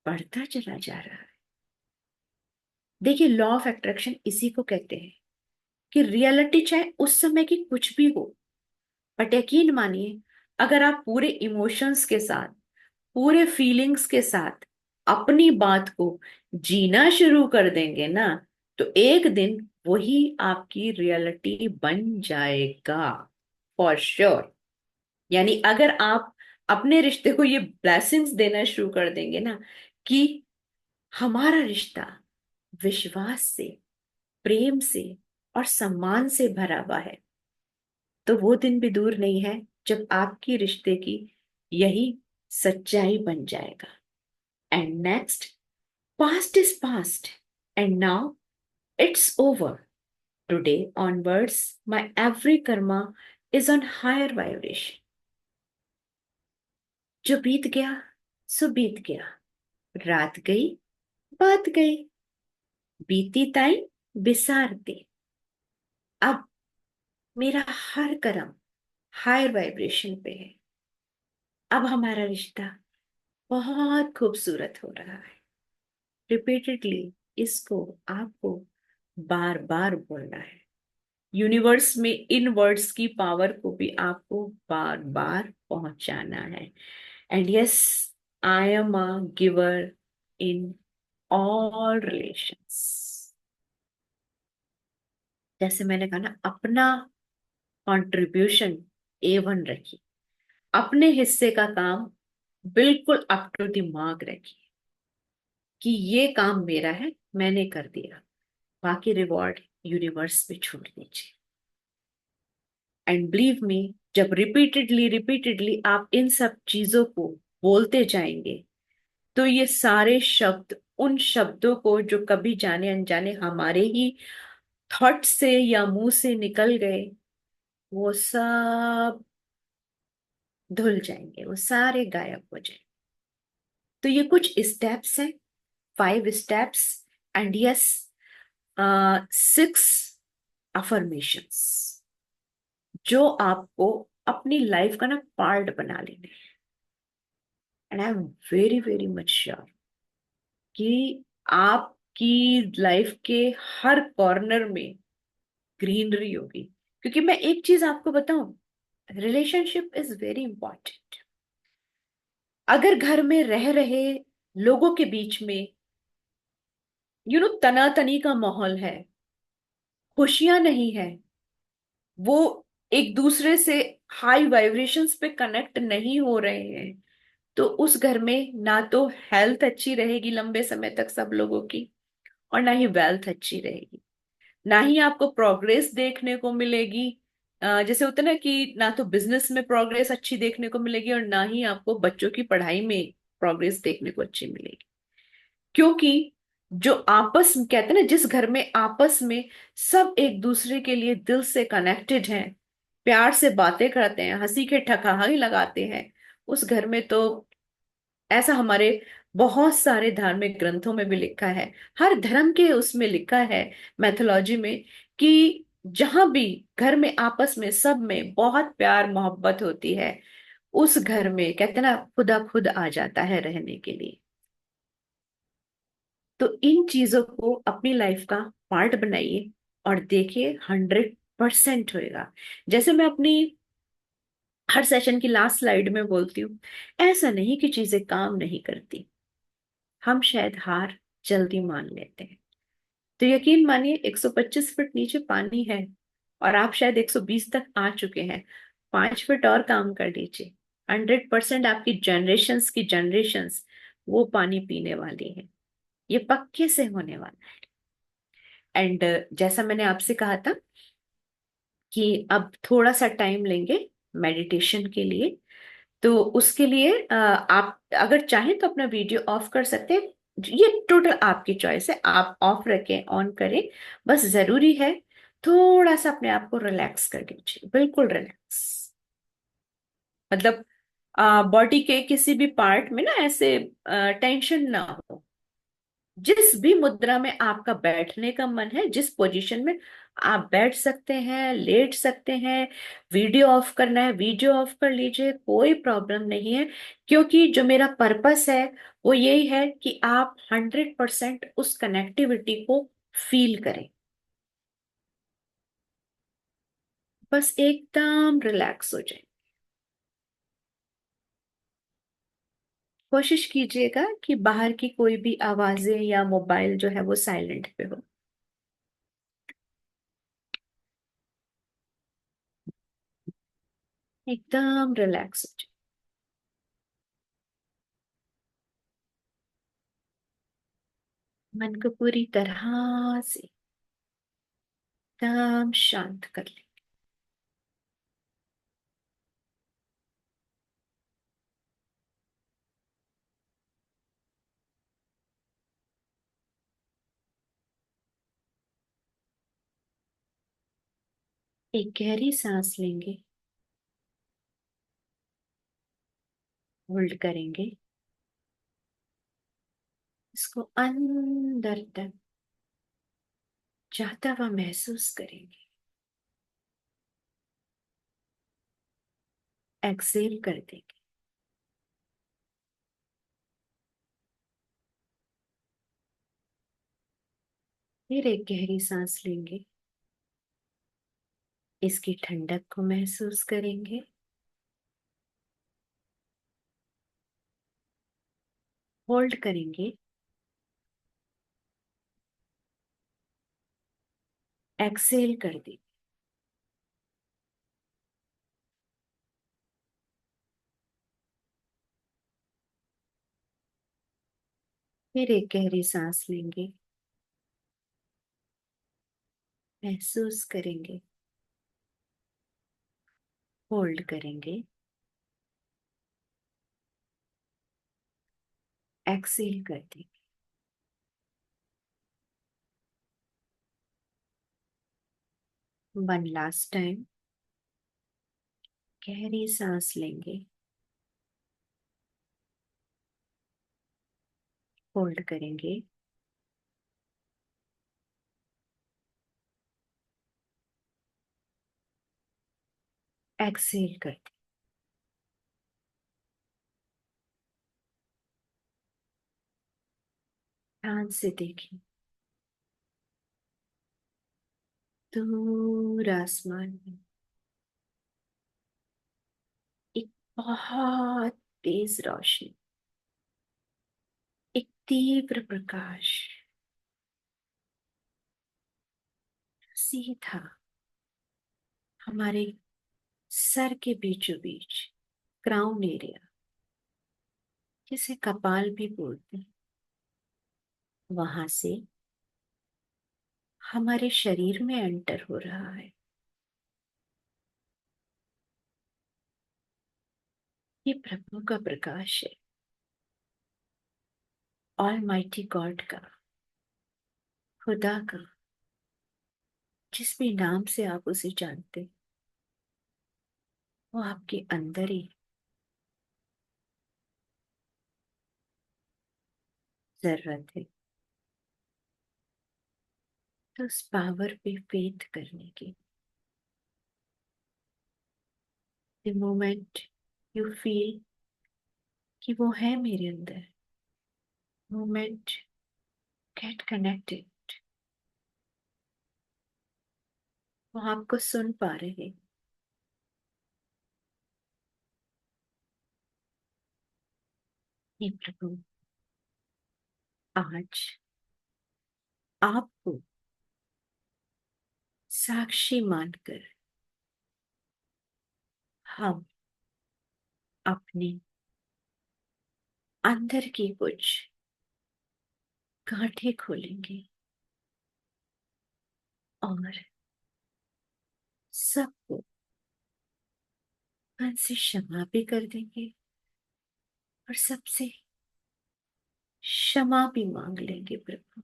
Speaker 1: बढ़ता चला जा रहा है। देखिए, लॉ ऑफ अट्रैक्शन इसी को कहते हैं कि रियलिटी चाहे उस समय की कुछ भी हो, बट यकीन मानिए, अगर आप पूरे इमोशंस के साथ, पूरे फीलिंग्स के साथ अपनी बात को जीना शुरू कर देंगे ना, तो एक दिन वही आपकी रियलिटी बन जाएगा, फॉर श्योर। यानी अगर आप अपने रिश्ते को ये ब्लेसिंग्स देना शुरू कर देंगे ना, कि हमारा रिश्ता विश्वास से, प्रेम से और सम्मान से भरा हुआ है, तो वो दिन भी दूर नहीं है जब आपकी रिश्ते की यही सच्चाई बन जाएगा। And next, past is past and now it's over. Today onwards my every karma is on higher vibration. जो बीत गया सो बीत गया, रात गई बात गई, बीती ताई बिसार दे। अब मेरा हर कर्म हायर वाइब्रेशन पे है। अब हमारा रिश्ता बहुत खूबसूरत हो रहा है। रिपीटेडली इसको आपको बार बार बोलना है। यूनिवर्स में इन वर्ड्स की पावर को भी आपको बार बार पहुंचाना है। And yes, I am a giver in all relations. जैसे मैंने कहा ना, अपना कंट्रीब्यूशन A1 रखिए, अपने हिस्से का काम बिल्कुल अप टू द मार्क रखिए कि ये काम मेरा है, मैंने कर दिया, बाकी रिवॉर्ड यूनिवर्स पे छोड़ दीजिए। एंड बिलीव मी, जब रिपीटेडली रिपीटेडली आप इन सब चीजों को बोलते जाएंगे, तो ये सारे शब्द, उन शब्दों को जो कभी जाने अनजाने हमारे ही थॉट से या मुंह से निकल गए, वो सब धुल जाएंगे, वो सारे गायब हो जाएंगे। तो ये कुछ स्टेप्स हैं, 5 स्टेप्स। एंड यस, 6 अफर्मेशंस जो आपको अपनी लाइफ का ना पार्ट बना लेने। And I am very very much sure कि आपकी लाइफ के हर कॉर्नर में ग्रीनरी होगी। क्योंकि मैं एक चीज आपको बताऊं, रिलेशनशिप इज वेरी इंपॉर्टेंट। अगर घर में रह रहे लोगों के बीच में तनातनी का माहौल है, खुशियां नहीं है, वो एक दूसरे से हाई वाइब्रेशंस पे कनेक्ट नहीं हो रहे हैं, तो उस घर में ना तो हेल्थ अच्छी रहेगी लंबे समय तक सब लोगों की, और ना ही वेल्थ अच्छी रहेगी, ना ही आपको प्रोग्रेस देखने को मिलेगी। जैसे होता है ना कि ना तो बिजनेस में प्रोग्रेस अच्छी देखने को मिलेगी, और ना ही आपको बच्चों की पढ़ाई में प्रोग्रेस देखने को अच्छी मिलेगी। क्योंकि जो आपस में कहते हैं ना, जिस घर में आपस में सब एक दूसरे के लिए दिल से कनेक्टेड हैं, प्यार से बातें करते हैं, हंसी के ठहाके लगाते हैं, उस घर में तो ऐसा हमारे बहुत सारे धार्मिक ग्रंथों में भी लिखा है, हर धर्म के उसमें लिखा है, मैथोलॉजी में, कि जहां भी घर में आपस में सब में बहुत प्यार मोहब्बत होती है, उस घर में कहते हैं ना खुदा खुद आ जाता है रहने के लिए। तो इन चीजों को अपनी लाइफ का पार्ट बनाइए, और देखिए 100% होएगा। जैसे मैं अपनी हर सेशन की लास्ट स्लाइड में बोलती हूँ, ऐसा नहीं कि चीजें काम नहीं करती, हम शायद हार जल्दी मान लेते हैं। तो यकीन मानिए 125 फीट नीचे पानी है, और आप शायद 120 तक आ चुके हैं। 5 फीट और काम कर लीजिए, 100% आपकी जनरेशंस वो पानी पीने वाली है, ये पक्के से होने वाला है। एंड जैसा मैंने आपसे कहा था कि अब थोड़ा सा टाइम लेंगे मेडिटेशन के लिए, तो उसके लिए आप अगर चाहें तो अपना वीडियो ऑफ कर सकते हैं। ये टोटल आपकी चॉइस है, आप ऑफ रखें ऑन करें, बस जरूरी है थोड़ा सा अपने आप को रिलैक्स कर लीजिए, बिल्कुल रिलैक्स। मतलब बॉडी के किसी भी पार्ट में ना ऐसे टेंशन ना हो। जिस भी मुद्रा में आपका बैठने का मन है, जिस पोजीशन में आप बैठ सकते हैं, लेट सकते हैं, वीडियो ऑफ करना है वीडियो ऑफ कर लीजिए, कोई प्रॉब्लम नहीं है। क्योंकि जो मेरा पर्पस है वो यही है कि आप 100% उस कनेक्टिविटी को फील करें। बस एकदम रिलैक्स हो जाए। कोशिश कीजिएगा कि बाहर की कोई भी आवाजें या मोबाइल जो है वो साइलेंट पे हो। एकदम रिलैक्स हो जाए। मन को पूरी तरह से एकदम शांत कर ले। एक गहरी सांस लेंगे, होल्ड करेंगे, इसको अंदर तक जाता हुआ महसूस करेंगे, एक्सेल कर देंगे। फिर एक गहरी सांस लेंगे, इसकी ठंडक को महसूस करेंगे, होल्ड करेंगे, एक्सेल कर देंगे। फिर एक गहरी सांस लेंगे, महसूस करेंगे, होल्ड करेंगे, एक्सेल कर देंगे। वन लास्ट टाइम, गहरी सांस लेंगे, होल्ड करेंगे, एक्सेल कर देंगे। ध्यान से देखिए, दूर आसमान में एक बहुत तेज रोशनी, एक तीव्र प्रकाश सीधा हमारे सर के बीचों बीच, क्राउन एरिया, जिसे कपाल भी बोलते हैं, वहां से हमारे शरीर में एंटर हो रहा है। ये प्रभु का प्रकाश है, ऑल माइटी गॉड का, खुदा का, जिस भी नाम से आप उसे जानते हैं, वो आपके अंदर ही। जरूरत है तो उस पावर पे फेथ करने की। द मोमेंट यू फील कि वो है मेरे अंदर, मोमेंट गेट कनेक्टेड, वो आपको सुन पा रहे हैं। हे प्रभु, आज आपको साक्षी मानकर हम अपने अंदर की कुछ गांठें खोलेंगे और सबको मन से क्षमा भी कर देंगे और सबसे क्षमा भी मांग लेंगे। प्रभु,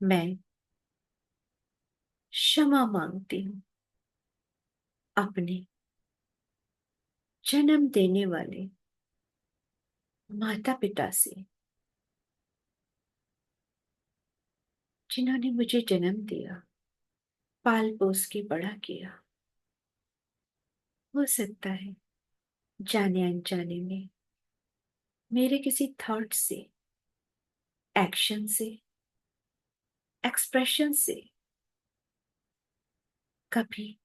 Speaker 1: मैं क्षमा मांगती हूँ अपने जन्म देने वाले माता पिता से, जिन्होंने मुझे जन्म दिया, पाल पोस के बड़ा किया। हो सकता है जाने अनजाने में मेरे किसी थॉट से, एक्शन से, एक्सप्रेशन से कभी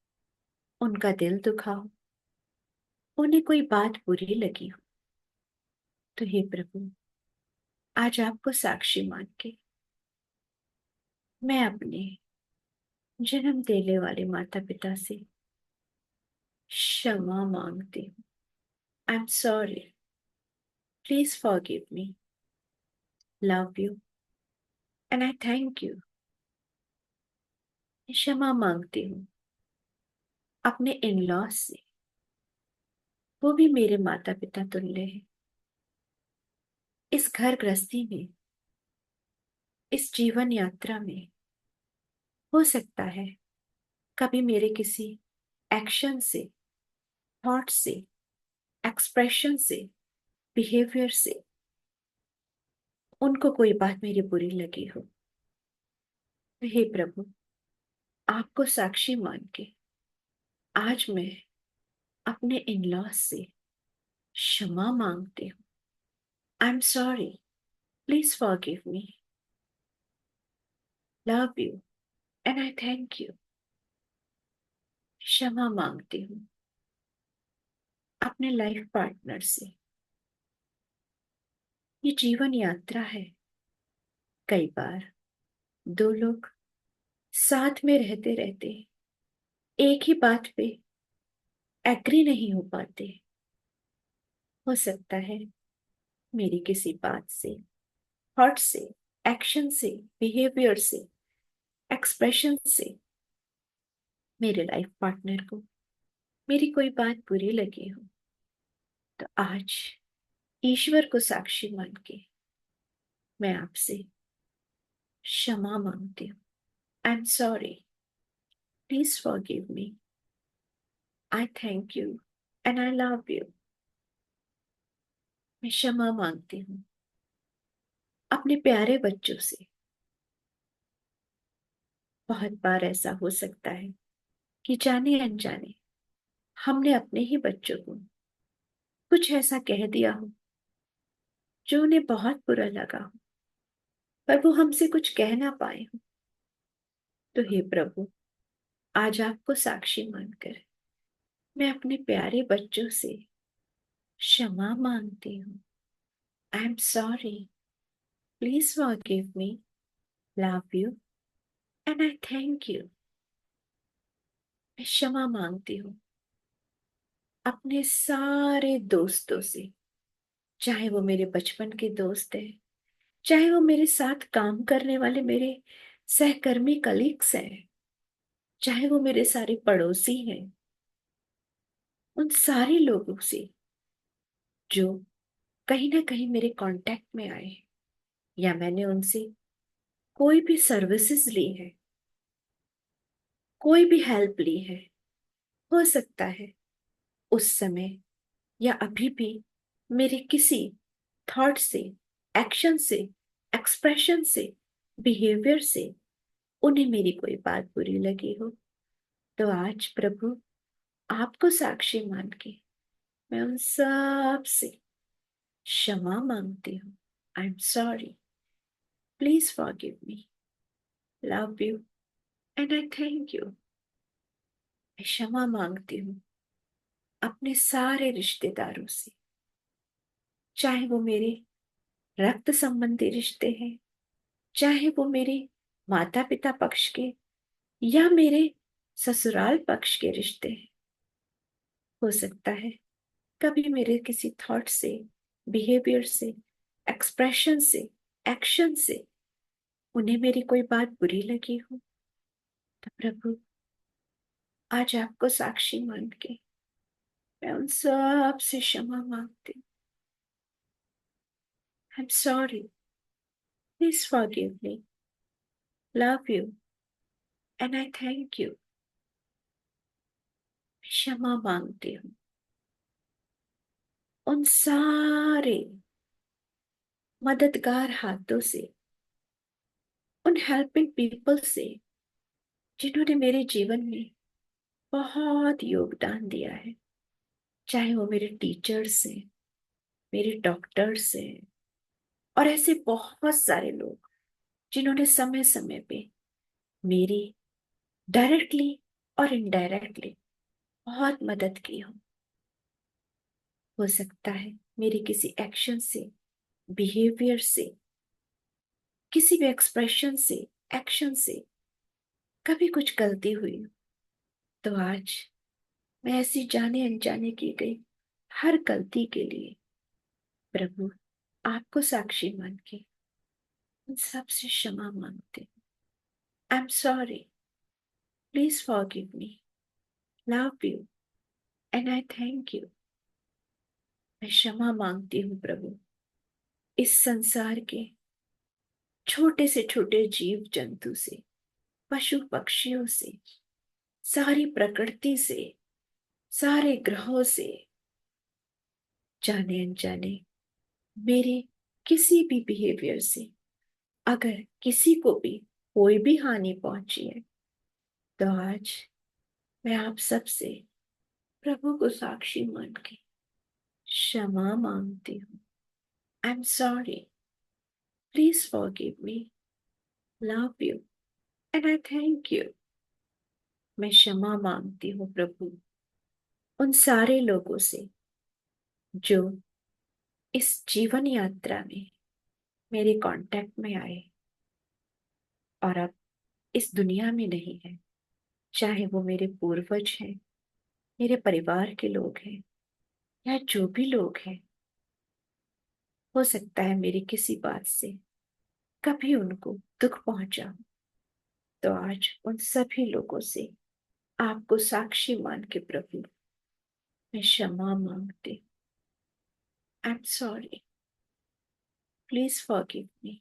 Speaker 1: उनका दिल दुखा हो, उन्हें कोई बात बुरी लगी हो। तो हे प्रभु, आज आपको साक्षी मान के मैं अपने जन्म देने वाले माता पिता से क्षमा मांगती हूँ। I am sorry, please forgive me, love you and I thank you. क्षमा मांगती हूँ अपने इन लॉज से, वो भी मेरे माता पिता तुल्य है। इस घर गृहस्थी में, इस जीवन यात्रा में हो सकता है कभी मेरे किसी एक्शन से, थॉट से, एक्सप्रेशन से, बिहेवियर से उनको कोई बात मेरी बुरी लगी हो। तो हे प्रभु, आपको साक्षी मान के आज मैं अपने इन लॉज से क्षमा मांगती हूँ। I am sorry, please forgive me, love you and I thank you. क्षमा मांगती हूँ अपने लाइफ पार्टनर से। ये जीवन यात्रा है, कई बार दो लोग साथ में रहते रहते एक ही बात पे एग्री नहीं हो पाते। हो सकता है मेरी किसी बात से, थॉट से, एक्शन से, बिहेवियर से, एक्सप्रेशन से मेरे लाइफ पार्टनर को मेरी कोई बात बुरी लगी हो। तो आज ईश्वर को साक्षी मान के मैं आपसे क्षमा मांगती हूँ। I am sorry, please forgive me, I thank you and I love you. मैं क्षमा मांगती हूँ अपने प्यारे बच्चों से। बहुत बार ऐसा हो सकता है कि जाने अनजाने हमने अपने ही बच्चों को कुछ ऐसा कह दिया हो जो उन्हें बहुत बुरा लगा हो, पर वो हमसे कुछ कह ना पाए हो। तो हे प्रभु, आज आपको साक्षी मानकर मैं अपने प्यारे बच्चों से क्षमा मांगती हूँ। I am sorry, please forgive me, love you and I thank you. मैं क्षमा मांगती हूँ अपने सारे दोस्तों से, चाहे वो मेरे बचपन के दोस्त हैं, चाहे वो मेरे साथ काम करने वाले मेरे सहकर्मी कलीग्स हैं, चाहे वो मेरे सारे पड़ोसी हैं, उन सारे लोगों से जो कहीं ना कहीं मेरे कांटेक्ट में आए, या मैंने उनसे कोई भी सर्विसेज ली है, कोई भी हेल्प ली है। हो सकता है उस समय या अभी भी मेरे किसी थॉट से, एक्शन से, एक्सप्रेशन से, बिहेवियर से उन्हें मेरी कोई बात बुरी लगी हो, तो आज प्रभु आपको साक्षी मान के मैं उन सब से क्षमा मांगती हूँ। I am sorry, please forgive me, love you and I thank you. मैं क्षमा मांगती हूँ अपने सारे रिश्तेदारों से, चाहे वो मेरे रक्त संबंधी रिश्ते हैं, चाहे वो मेरे माता पिता पक्ष के या मेरे ससुराल पक्ष के रिश्ते हैं। हो सकता है कभी मेरे किसी थॉट से, बिहेवियर से, एक्सप्रेशन से, एक्शन से उन्हें मेरी कोई बात बुरी लगी हो, तो प्रभु आज आपको साक्षी मान के मैं उन सब से क्षमा मांगती हूँ। I am sorry, please forgive me, love you and I thank you. क्षमा मांगती हूँ उन सारे मददगार हाथों से, उन हेल्पिंग पीपल से जिन्होंने मेरे जीवन में बहुत योगदान दिया है, चाहे वो मेरे टीचर्स हैं, मेरे डॉक्टर्स हैं, और ऐसे बहुत सारे लोग जिन्होंने समय समय पे मेरी डायरेक्टली और इनडायरेक्टली बहुत मदद की हो सकता है मेरी किसी एक्शन से, बिहेवियर से, किसी भी एक्सप्रेशन से, एक्शन से कभी कुछ गलती हुई हो, तो आज मैं ऐसी जाने अनजाने की गई हर गलती के लिए प्रभु आपको साक्षी मान के उन सबसे क्षमा मांगते। I am sorry, please forgive me, love you and I thank you. मैं क्षमा मांगती हूँ प्रभु इस संसार के छोटे से छोटे जीव जंतु से, पशु पक्षियों से, सारी प्रकृति से, सारे ग्रहों से, जाने अनजाने मेरे किसी भी बिहेवियर से अगर किसी को भी कोई भी हानि पहुंची है, तो आज मैं आप सबसे प्रभु को साक्षी मान के क्षमा मांगती हूँ। I am sorry, please forgive me, love you and I thank you. मैं क्षमा मांगती हूँ प्रभु उन सारे लोगों से जो इस जीवन यात्रा में मेरे कांटेक्ट में आए और अब इस दुनिया में नहीं है, चाहे वो मेरे पूर्वज हैं, मेरे परिवार के लोग हैं, या जो भी लोग हैं। हो सकता है मेरी किसी बात से कभी उनको दुख पहुंचा हो, तो आज उन सभी लोगों से आपको साक्षी मान के प्रभु मैं क्षमा मांगती। I am sorry, please forgive me,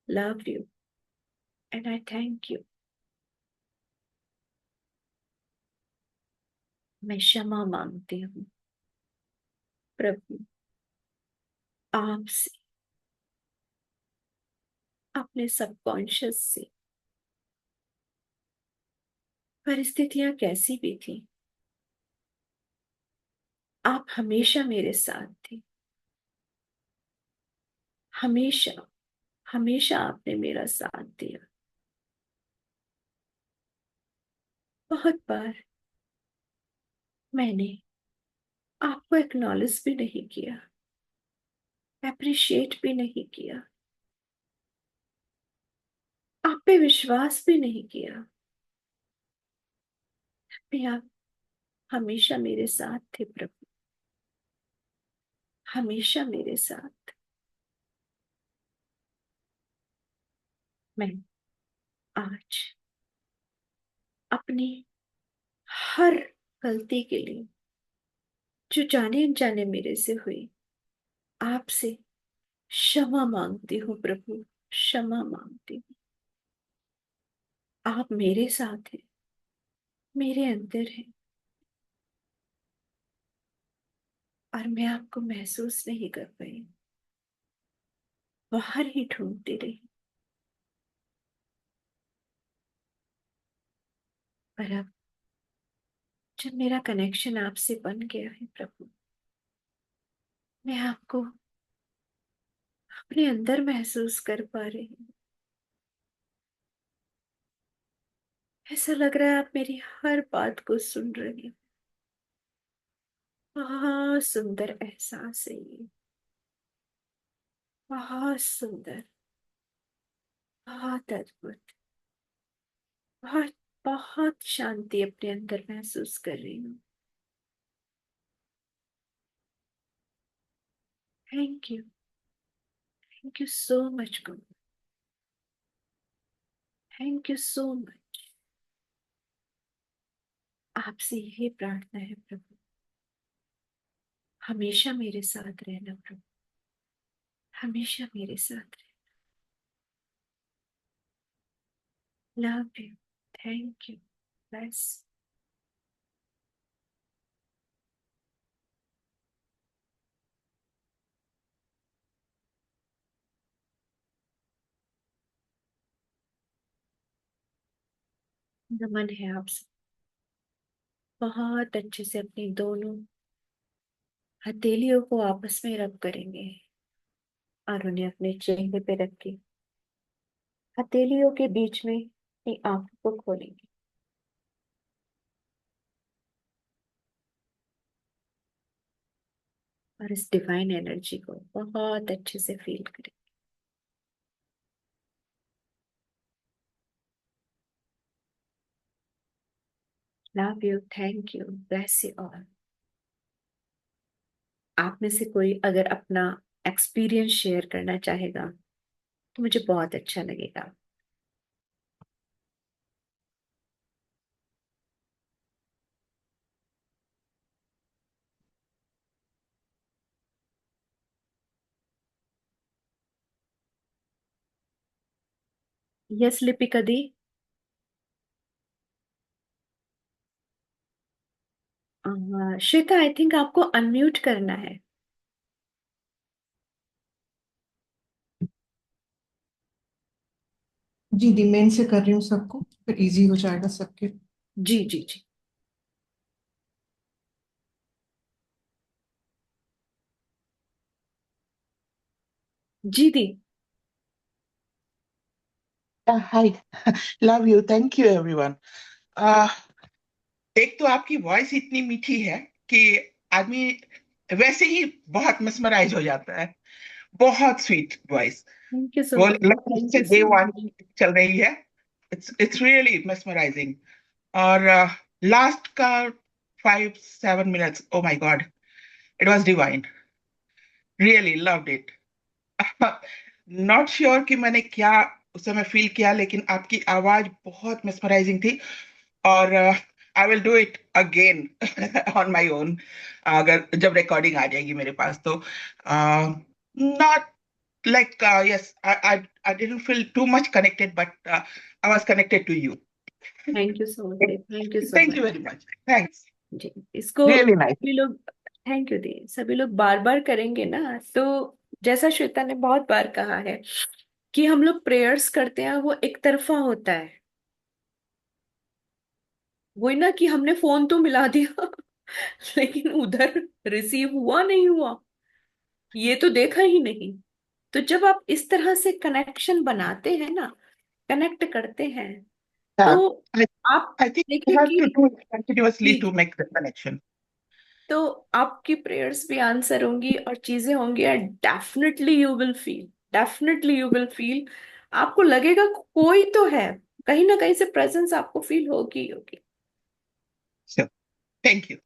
Speaker 1: love you and I thank you. मैं क्षमा मांगती हूँ प्रभु आपसे, अपने सबकॉन्शियस से। परिस्थितियां कैसी भी थी, आप हमेशा मेरे साथ थे। हमेशा, हमेशा आपने मेरा साथ दिया। बहुत बार मैंने आपको एक्नॉलेज भी नहीं किया, अप्रिशिएट भी नहीं किया, आप पे विश्वास भी नहीं किया। भी आप हमेशा मेरे साथ थे प्रभु, हमेशा मेरे साथ। मैं आज अपनी हर गलती के लिए जो जाने अनजाने मेरे से हुई, आपसे क्षमा मांगती हूँ प्रभु, क्षमा मांगती हूँ। आप मेरे साथ हैं, मेरे अंदर हैं, और मैं आपको महसूस नहीं कर पाई, बाहर ही ढूंढती रही। पर अब जब मेरा कनेक्शन आपसे बन गया है प्रभु, मैं आपको अपने अंदर महसूस कर पा रही हूँ। ऐसा लग रहा है आप मेरी हर बात को सुन रहे हैं। बहुत सुंदर एहसास है ये, बहुत सुंदर, बहुत अद्भुत, बहुत बहुत शांति अपने अंदर महसूस कर रही हूँ। Thank you, thank you so much God, thank you so much. आपसे यही प्रार्थना है प्रभु, हमेशा मेरे साथ रहना प्रभु, हमेशा मेरे साथ रहना। लव यू, थैंक यू, बस। नमन है आपसे। बहुत अच्छे से अपनी दोनों हथेलियों को आपस में रब करेंगे और उन्हें अपने चेहरे पे रख के हथेलियों के बीच में अपनी आंखों को खोलेंगे और इस डिवाइन एनर्जी को बहुत अच्छे से फील करें। Love you, thank you, bless you all. आप में से कोई अगर अपना एक्सपीरियंस शेयर करना चाहेगा तो मुझे बहुत अच्छा लगेगा। Yes Lipika the. Shweta, I think आपको अनम्यूट करना है।
Speaker 2: जी दी, मेन से कर रही हूँ सबको, फिर इजी हो जाएगा सबके।
Speaker 1: जी जी जी। जी दी।
Speaker 3: Hi. Love you, thank you everyone. एक तो आपकी वॉइस इतनी मीठी है कि आदमी वैसे ही बहुत mesmerize हो जाता है। बहुत स्वीट वॉइस।
Speaker 1: थैंक यू सो
Speaker 3: वो
Speaker 1: मच,
Speaker 3: लगता है
Speaker 1: थैंक
Speaker 3: जैसे
Speaker 1: you
Speaker 3: day
Speaker 1: so
Speaker 3: one
Speaker 1: much.
Speaker 3: चल रही है। It's really mesmerizing। और लास्ट का 5-7 minutes, oh my God, it was divine. Really loved it. Not sure कि मैंने क्या उस समय फील किया, लेकिन आपकी आवाज बहुत mesmerizing थी। और I will do it again on my own, अगर जब रिकॉर्डिंग आ जाएगी मेरे पास तो। Not like, yes, I didn't feel too much connected, but I was connected to you.
Speaker 1: Thank you so much, thank you so
Speaker 3: thank you
Speaker 1: much.
Speaker 3: Very much, thanks.
Speaker 1: जी, इसको
Speaker 3: really nice.
Speaker 1: सभी लोग, thank you दी, सभी लोग बार बार करेंगे ना तो, जैसा श्वेता ने बहुत बार कहा है कि हम लोग प्रेयर्स करते हैं वो एक तरफा होता है। वही ना कि हमने फोन तो मिला दिया लेकिन उधर रिसीव हुआ नहीं हुआ, ये तो देखा ही नहीं। तो जब आप इस तरह से कनेक्शन बनाते हैं ना, कनेक्ट करते हैं, तो
Speaker 3: आई
Speaker 1: आप
Speaker 3: आई थिंक यू
Speaker 1: देखिए
Speaker 3: हैव टू
Speaker 1: कि
Speaker 3: डू इट कंटिन्यूअसली
Speaker 1: जी
Speaker 3: टू
Speaker 1: जी,
Speaker 3: मेक द कनेक्शन।
Speaker 1: तो आपकी प्रेयर्स भी आंसर होंगी और चीजें होंगी, and definitely you will feel, definitely you will feel. आपको लगेगा कोई तो है, कहीं ना कहीं से प्रेजेंस आपको फील होगी ही होगी।
Speaker 3: Thank you.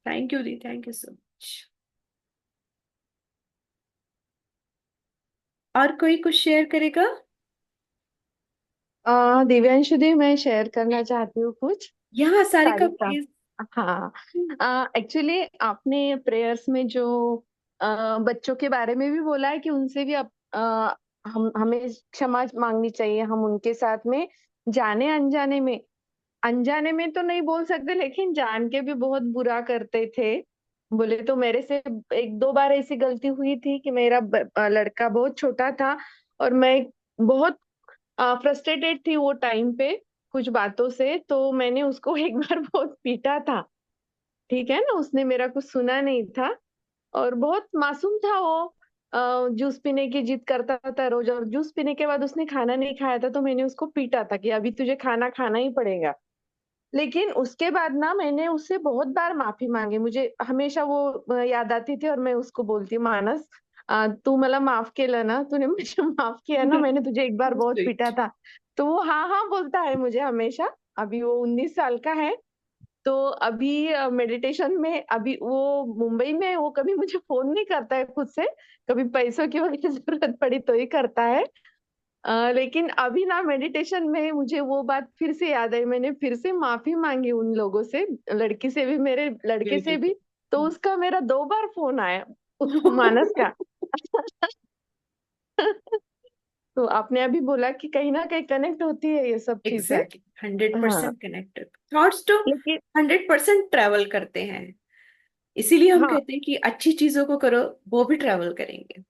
Speaker 1: Thank you the, thank you so much. और कोई कुछ शेयर करेगा?
Speaker 4: दिव्यांशु दी, मैं शेयर करना चाहती हूँ कुछ।
Speaker 1: यहाँ सारिका
Speaker 4: सारिका।
Speaker 1: प्लीज।
Speaker 4: हाँ, एक्चुअली आपने प्रेयर्स में जो बच्चों के बारे में भी बोला है कि उनसे भी हम हमें क्षमा मांगनी चाहिए। हम उनके साथ में जाने अनजाने में तो नहीं बोल सकते, लेकिन जान के भी बहुत बुरा करते थे। बोले तो मेरे से एक दो बार ऐसी गलती हुई थी कि मेरा लड़का बहुत छोटा था और मैं बहुत फ्रस्ट्रेटेड थी वो टाइम पे कुछ बातों से, तो मैंने उसको एक बार बहुत पीटा था। ठीक है ना, उसने मेरा कुछ सुना नहीं था और बहुत मासूम था वो। जूस पीने की जिद करता था रोज, और जूस पीने के बाद उसने खाना नहीं खाया था तो मैंने उसको पीटा था कि अभी तुझे खाना खाना ही पड़ेगा। लेकिन उसके बाद ना मैंने उससे बहुत बार माफी मांगी। मुझे हमेशा वो याद आती थी और मैं उसको बोलती, मानस तू मला माफ केलं ना, तूने मुझे माफ किया ना, मैंने तुझे एक बार बहुत पीटा
Speaker 1: स्वीट।
Speaker 4: था। तो वो हाँ हाँ बोलता है मुझे हमेशा। अभी वो 19 साल का है। तो अभी मेडिटेशन में, अभी वो मुंबई में, वो कभी मुझे फोन नहीं करता है खुद से। कभी पैसों की वगैरह जरूरत पड़ी तो ही करता है। लेकिन अभी ना मेडिटेशन में मुझे वो बात फिर से याद आई। मैंने फिर से माफी मांगी उन लोगों से, लड़की से भी, मेरे लड़के से भी। तो उसका मेरा 2 बार फोन आया, मानस का। तो आपने अभी बोला कि कहीं ना कहीं कनेक्ट होती है ये सब चीजें।
Speaker 1: एग्जैक्टली, हंड्रेड
Speaker 4: हाँ,
Speaker 1: परसेंट कनेक्टेड थॉट्स तो
Speaker 4: लेकिन
Speaker 1: 100% ट्रैवल करते हैं। इसीलिए हम
Speaker 4: हाँ,
Speaker 1: कहते हैं कि अच्छी चीजों को करो, वो भी ट्रैवल करेंगे।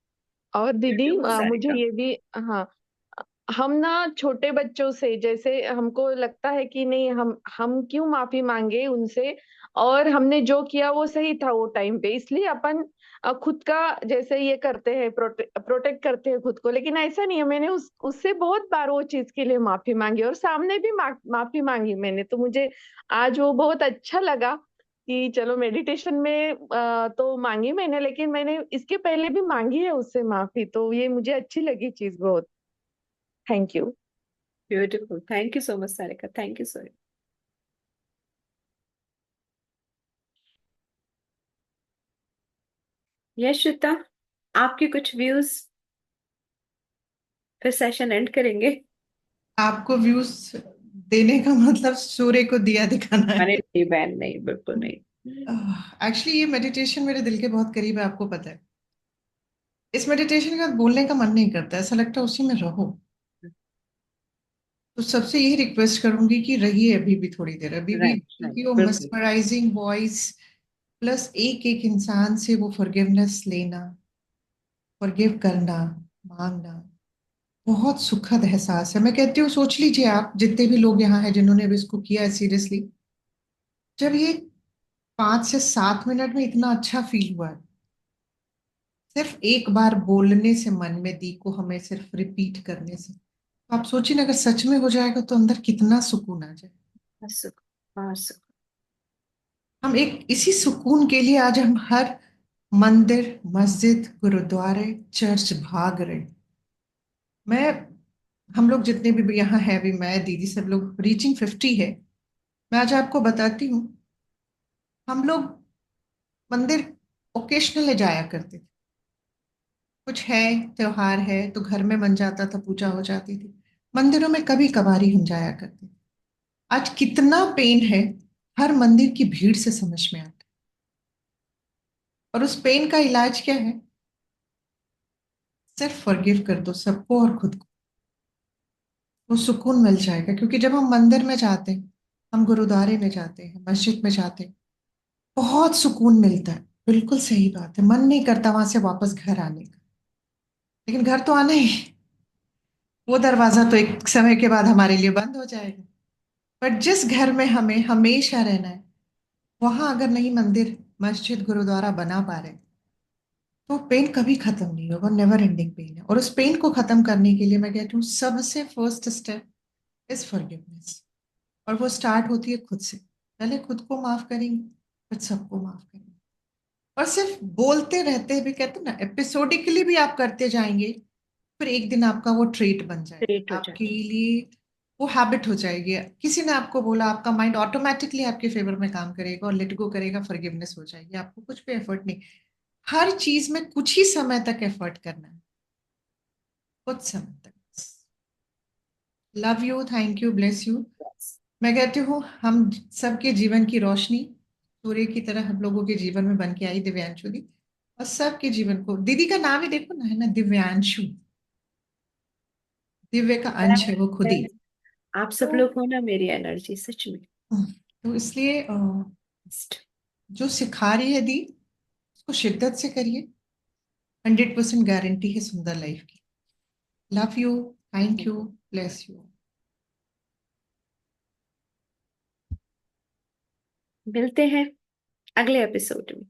Speaker 4: और दीदी
Speaker 1: ब्यूटीफुल
Speaker 4: मुझे
Speaker 1: सारिका।
Speaker 4: ये भी, हाँ, हम ना छोटे बच्चों से, जैसे हमको लगता है कि नहीं, हम क्यों माफी मांगे उनसे, और हमने जो किया वो सही था वो टाइम पे, इसलिए अपन खुद का जैसे ये करते हैं, प्रोटेक्ट करते हैं खुद को। लेकिन ऐसा नहीं है, मैंने उससे बहुत बार वो चीज के लिए माफी मांगी और सामने भी माफी मांगी मैंने। तो मुझे आज वो बहुत अच्छा लगा कि चलो मेडिटेशन में तो मांगी मैंने, लेकिन मैंने इसके पहले भी मांगी है उससे माफी। तो ये मुझे अच्छी लगी चीज बहुत। Thank you.
Speaker 1: Beautiful, thank you so much Sarika, thank you so much. Yes Shweta, आपके कुछ व्यूज, फिर सेशन एंड करेंगे।
Speaker 2: आपको व्यूज देने का मतलब सूर्य को दिया दिखाना
Speaker 1: अरे
Speaker 2: है।
Speaker 1: नहीं बहन, नहीं, बिल्कुल नहीं।
Speaker 2: एक्चुअली ये मेडिटेशन मेरे दिल के बहुत करीब है, आपको पता है। इस मेडिटेशन के बाद बोलने का मन नहीं करता, ऐसा लगता है उसी में रहो। तो सबसे यही रिक्वेस्ट करूंगी कि रहिए अभी भी थोड़ी देर, अभी भी,
Speaker 1: राइट राइट,
Speaker 2: क्योंकि वो
Speaker 1: बिल्कुल।
Speaker 2: मस्मराइजिंग वॉइस प्लस एक एक इंसान से वो फॉरगिवनेस लेना, फॉरगिव करना, मांगना, बहुत सुखद एहसास है। मैं कहती हूँ सोच लीजिए आप जितने भी लोग यहाँ हैं जिन्होंने भी इसको किया है सीरियसली, जब ये 5 से 7 मिनट में इतना अच्छा फील हुआ है, सिर्फ एक बार बोलने से मन में दी को हमें सिर्फ रिपीट करने से, तो आप सोचिए ना अगर सच में हो जाएगा तो अंदर कितना सुकून आ जाए।
Speaker 1: बस सुख, बस सुख।
Speaker 2: हम एक इसी सुकून के लिए आज हम हर मंदिर, मस्जिद, गुरुद्वारे, चर्च भाग रहे। मैं, हम लोग जितने भी यहाँ हैं, अभी मैं, दीदी, सब लोग रीचिंग 50 है। मैं आज आपको बताती हूँ, हम लोग मंदिर ओकेशनली जाया करते थे। कुछ है, त्योहार है तो घर में बन जाता था, पूजा हो जाती थी। मंदिरों में कभी कभार ही हम जाया करते थे। आज कितना पेन है, हर मंदिर की भीड़ से समझ में आता है। और उस पेन का इलाज क्या है? सिर्फ फॉरगिव कर दो सबको और खुद को, वो सुकून मिल जाएगा। क्योंकि जब हम मंदिर में जाते हैं, हम गुरुद्वारे में जाते हैं, मस्जिद में जाते हैं, बहुत सुकून मिलता है। बिल्कुल सही बात है, मन नहीं करता वहां से वापस घर आने का, लेकिन घर तो आना ही है। वो दरवाजा तो एक समय के बाद हमारे लिए बंद हो जाएगा। पर जिस घर में हमें हमेशा रहना है, वहां अगर नहीं मंदिर, मस्जिद, गुरुद्वारा बना पा रहे, तो पेन कभी खत्म नहीं होगा, नेवर एंडिंग पेन है। और उस पेन को खत्म करने के लिए मैं कहती हूँ सबसे फर्स्ट स्टेप इज फॉरगिवनेस। और वो स्टार्ट होती है खुद से। पहले खुद को माफ करेंगे, फिर सबको माफ करेंगे। और सिर्फ बोलते रहते भी, कहते हैं ना, एपिसोडिकली भी आप करते जाएंगे, फिर एक दिन आपका वो ट्रेट बन जाएगा
Speaker 1: ग्रेट हो
Speaker 2: आपके
Speaker 1: जाए।
Speaker 2: लिए। वो हैबिट हो जाएगी। किसी ने आपको बोला, आपका माइंड ऑटोमेटिकली आपके फेवर में काम करेगा और लेट गो करेगा, फॉरगिवनेस हो जाएगी, आपको कुछ भी एफर्ट नहीं। हर चीज में कुछ ही समय तक एफर्ट करना है, कुछ समय तक। Love you, thank you, bless you. मैं कहती हूँ हम सबके जीवन की रोशनी सूर्य की तरह हम लोगों के जीवन में बन के आई दिव्यांशु दी, और सबके जीवन को, दीदी का नाम ही देखो ना, है ना, दिव्यांशु, दिव्य का अंश है वो खुद ही।
Speaker 1: आप सब
Speaker 2: तो
Speaker 1: लोग हो ना मेरी एनर्जी, सच में।
Speaker 2: तो इसलिए जो सिखा रही है दी, उसको शिद्दत से करिए। 100% गारंटी है सुंदर लाइफ की। Love you, thank you, bless you.
Speaker 1: मिलते हैं अगले एपिसोड में।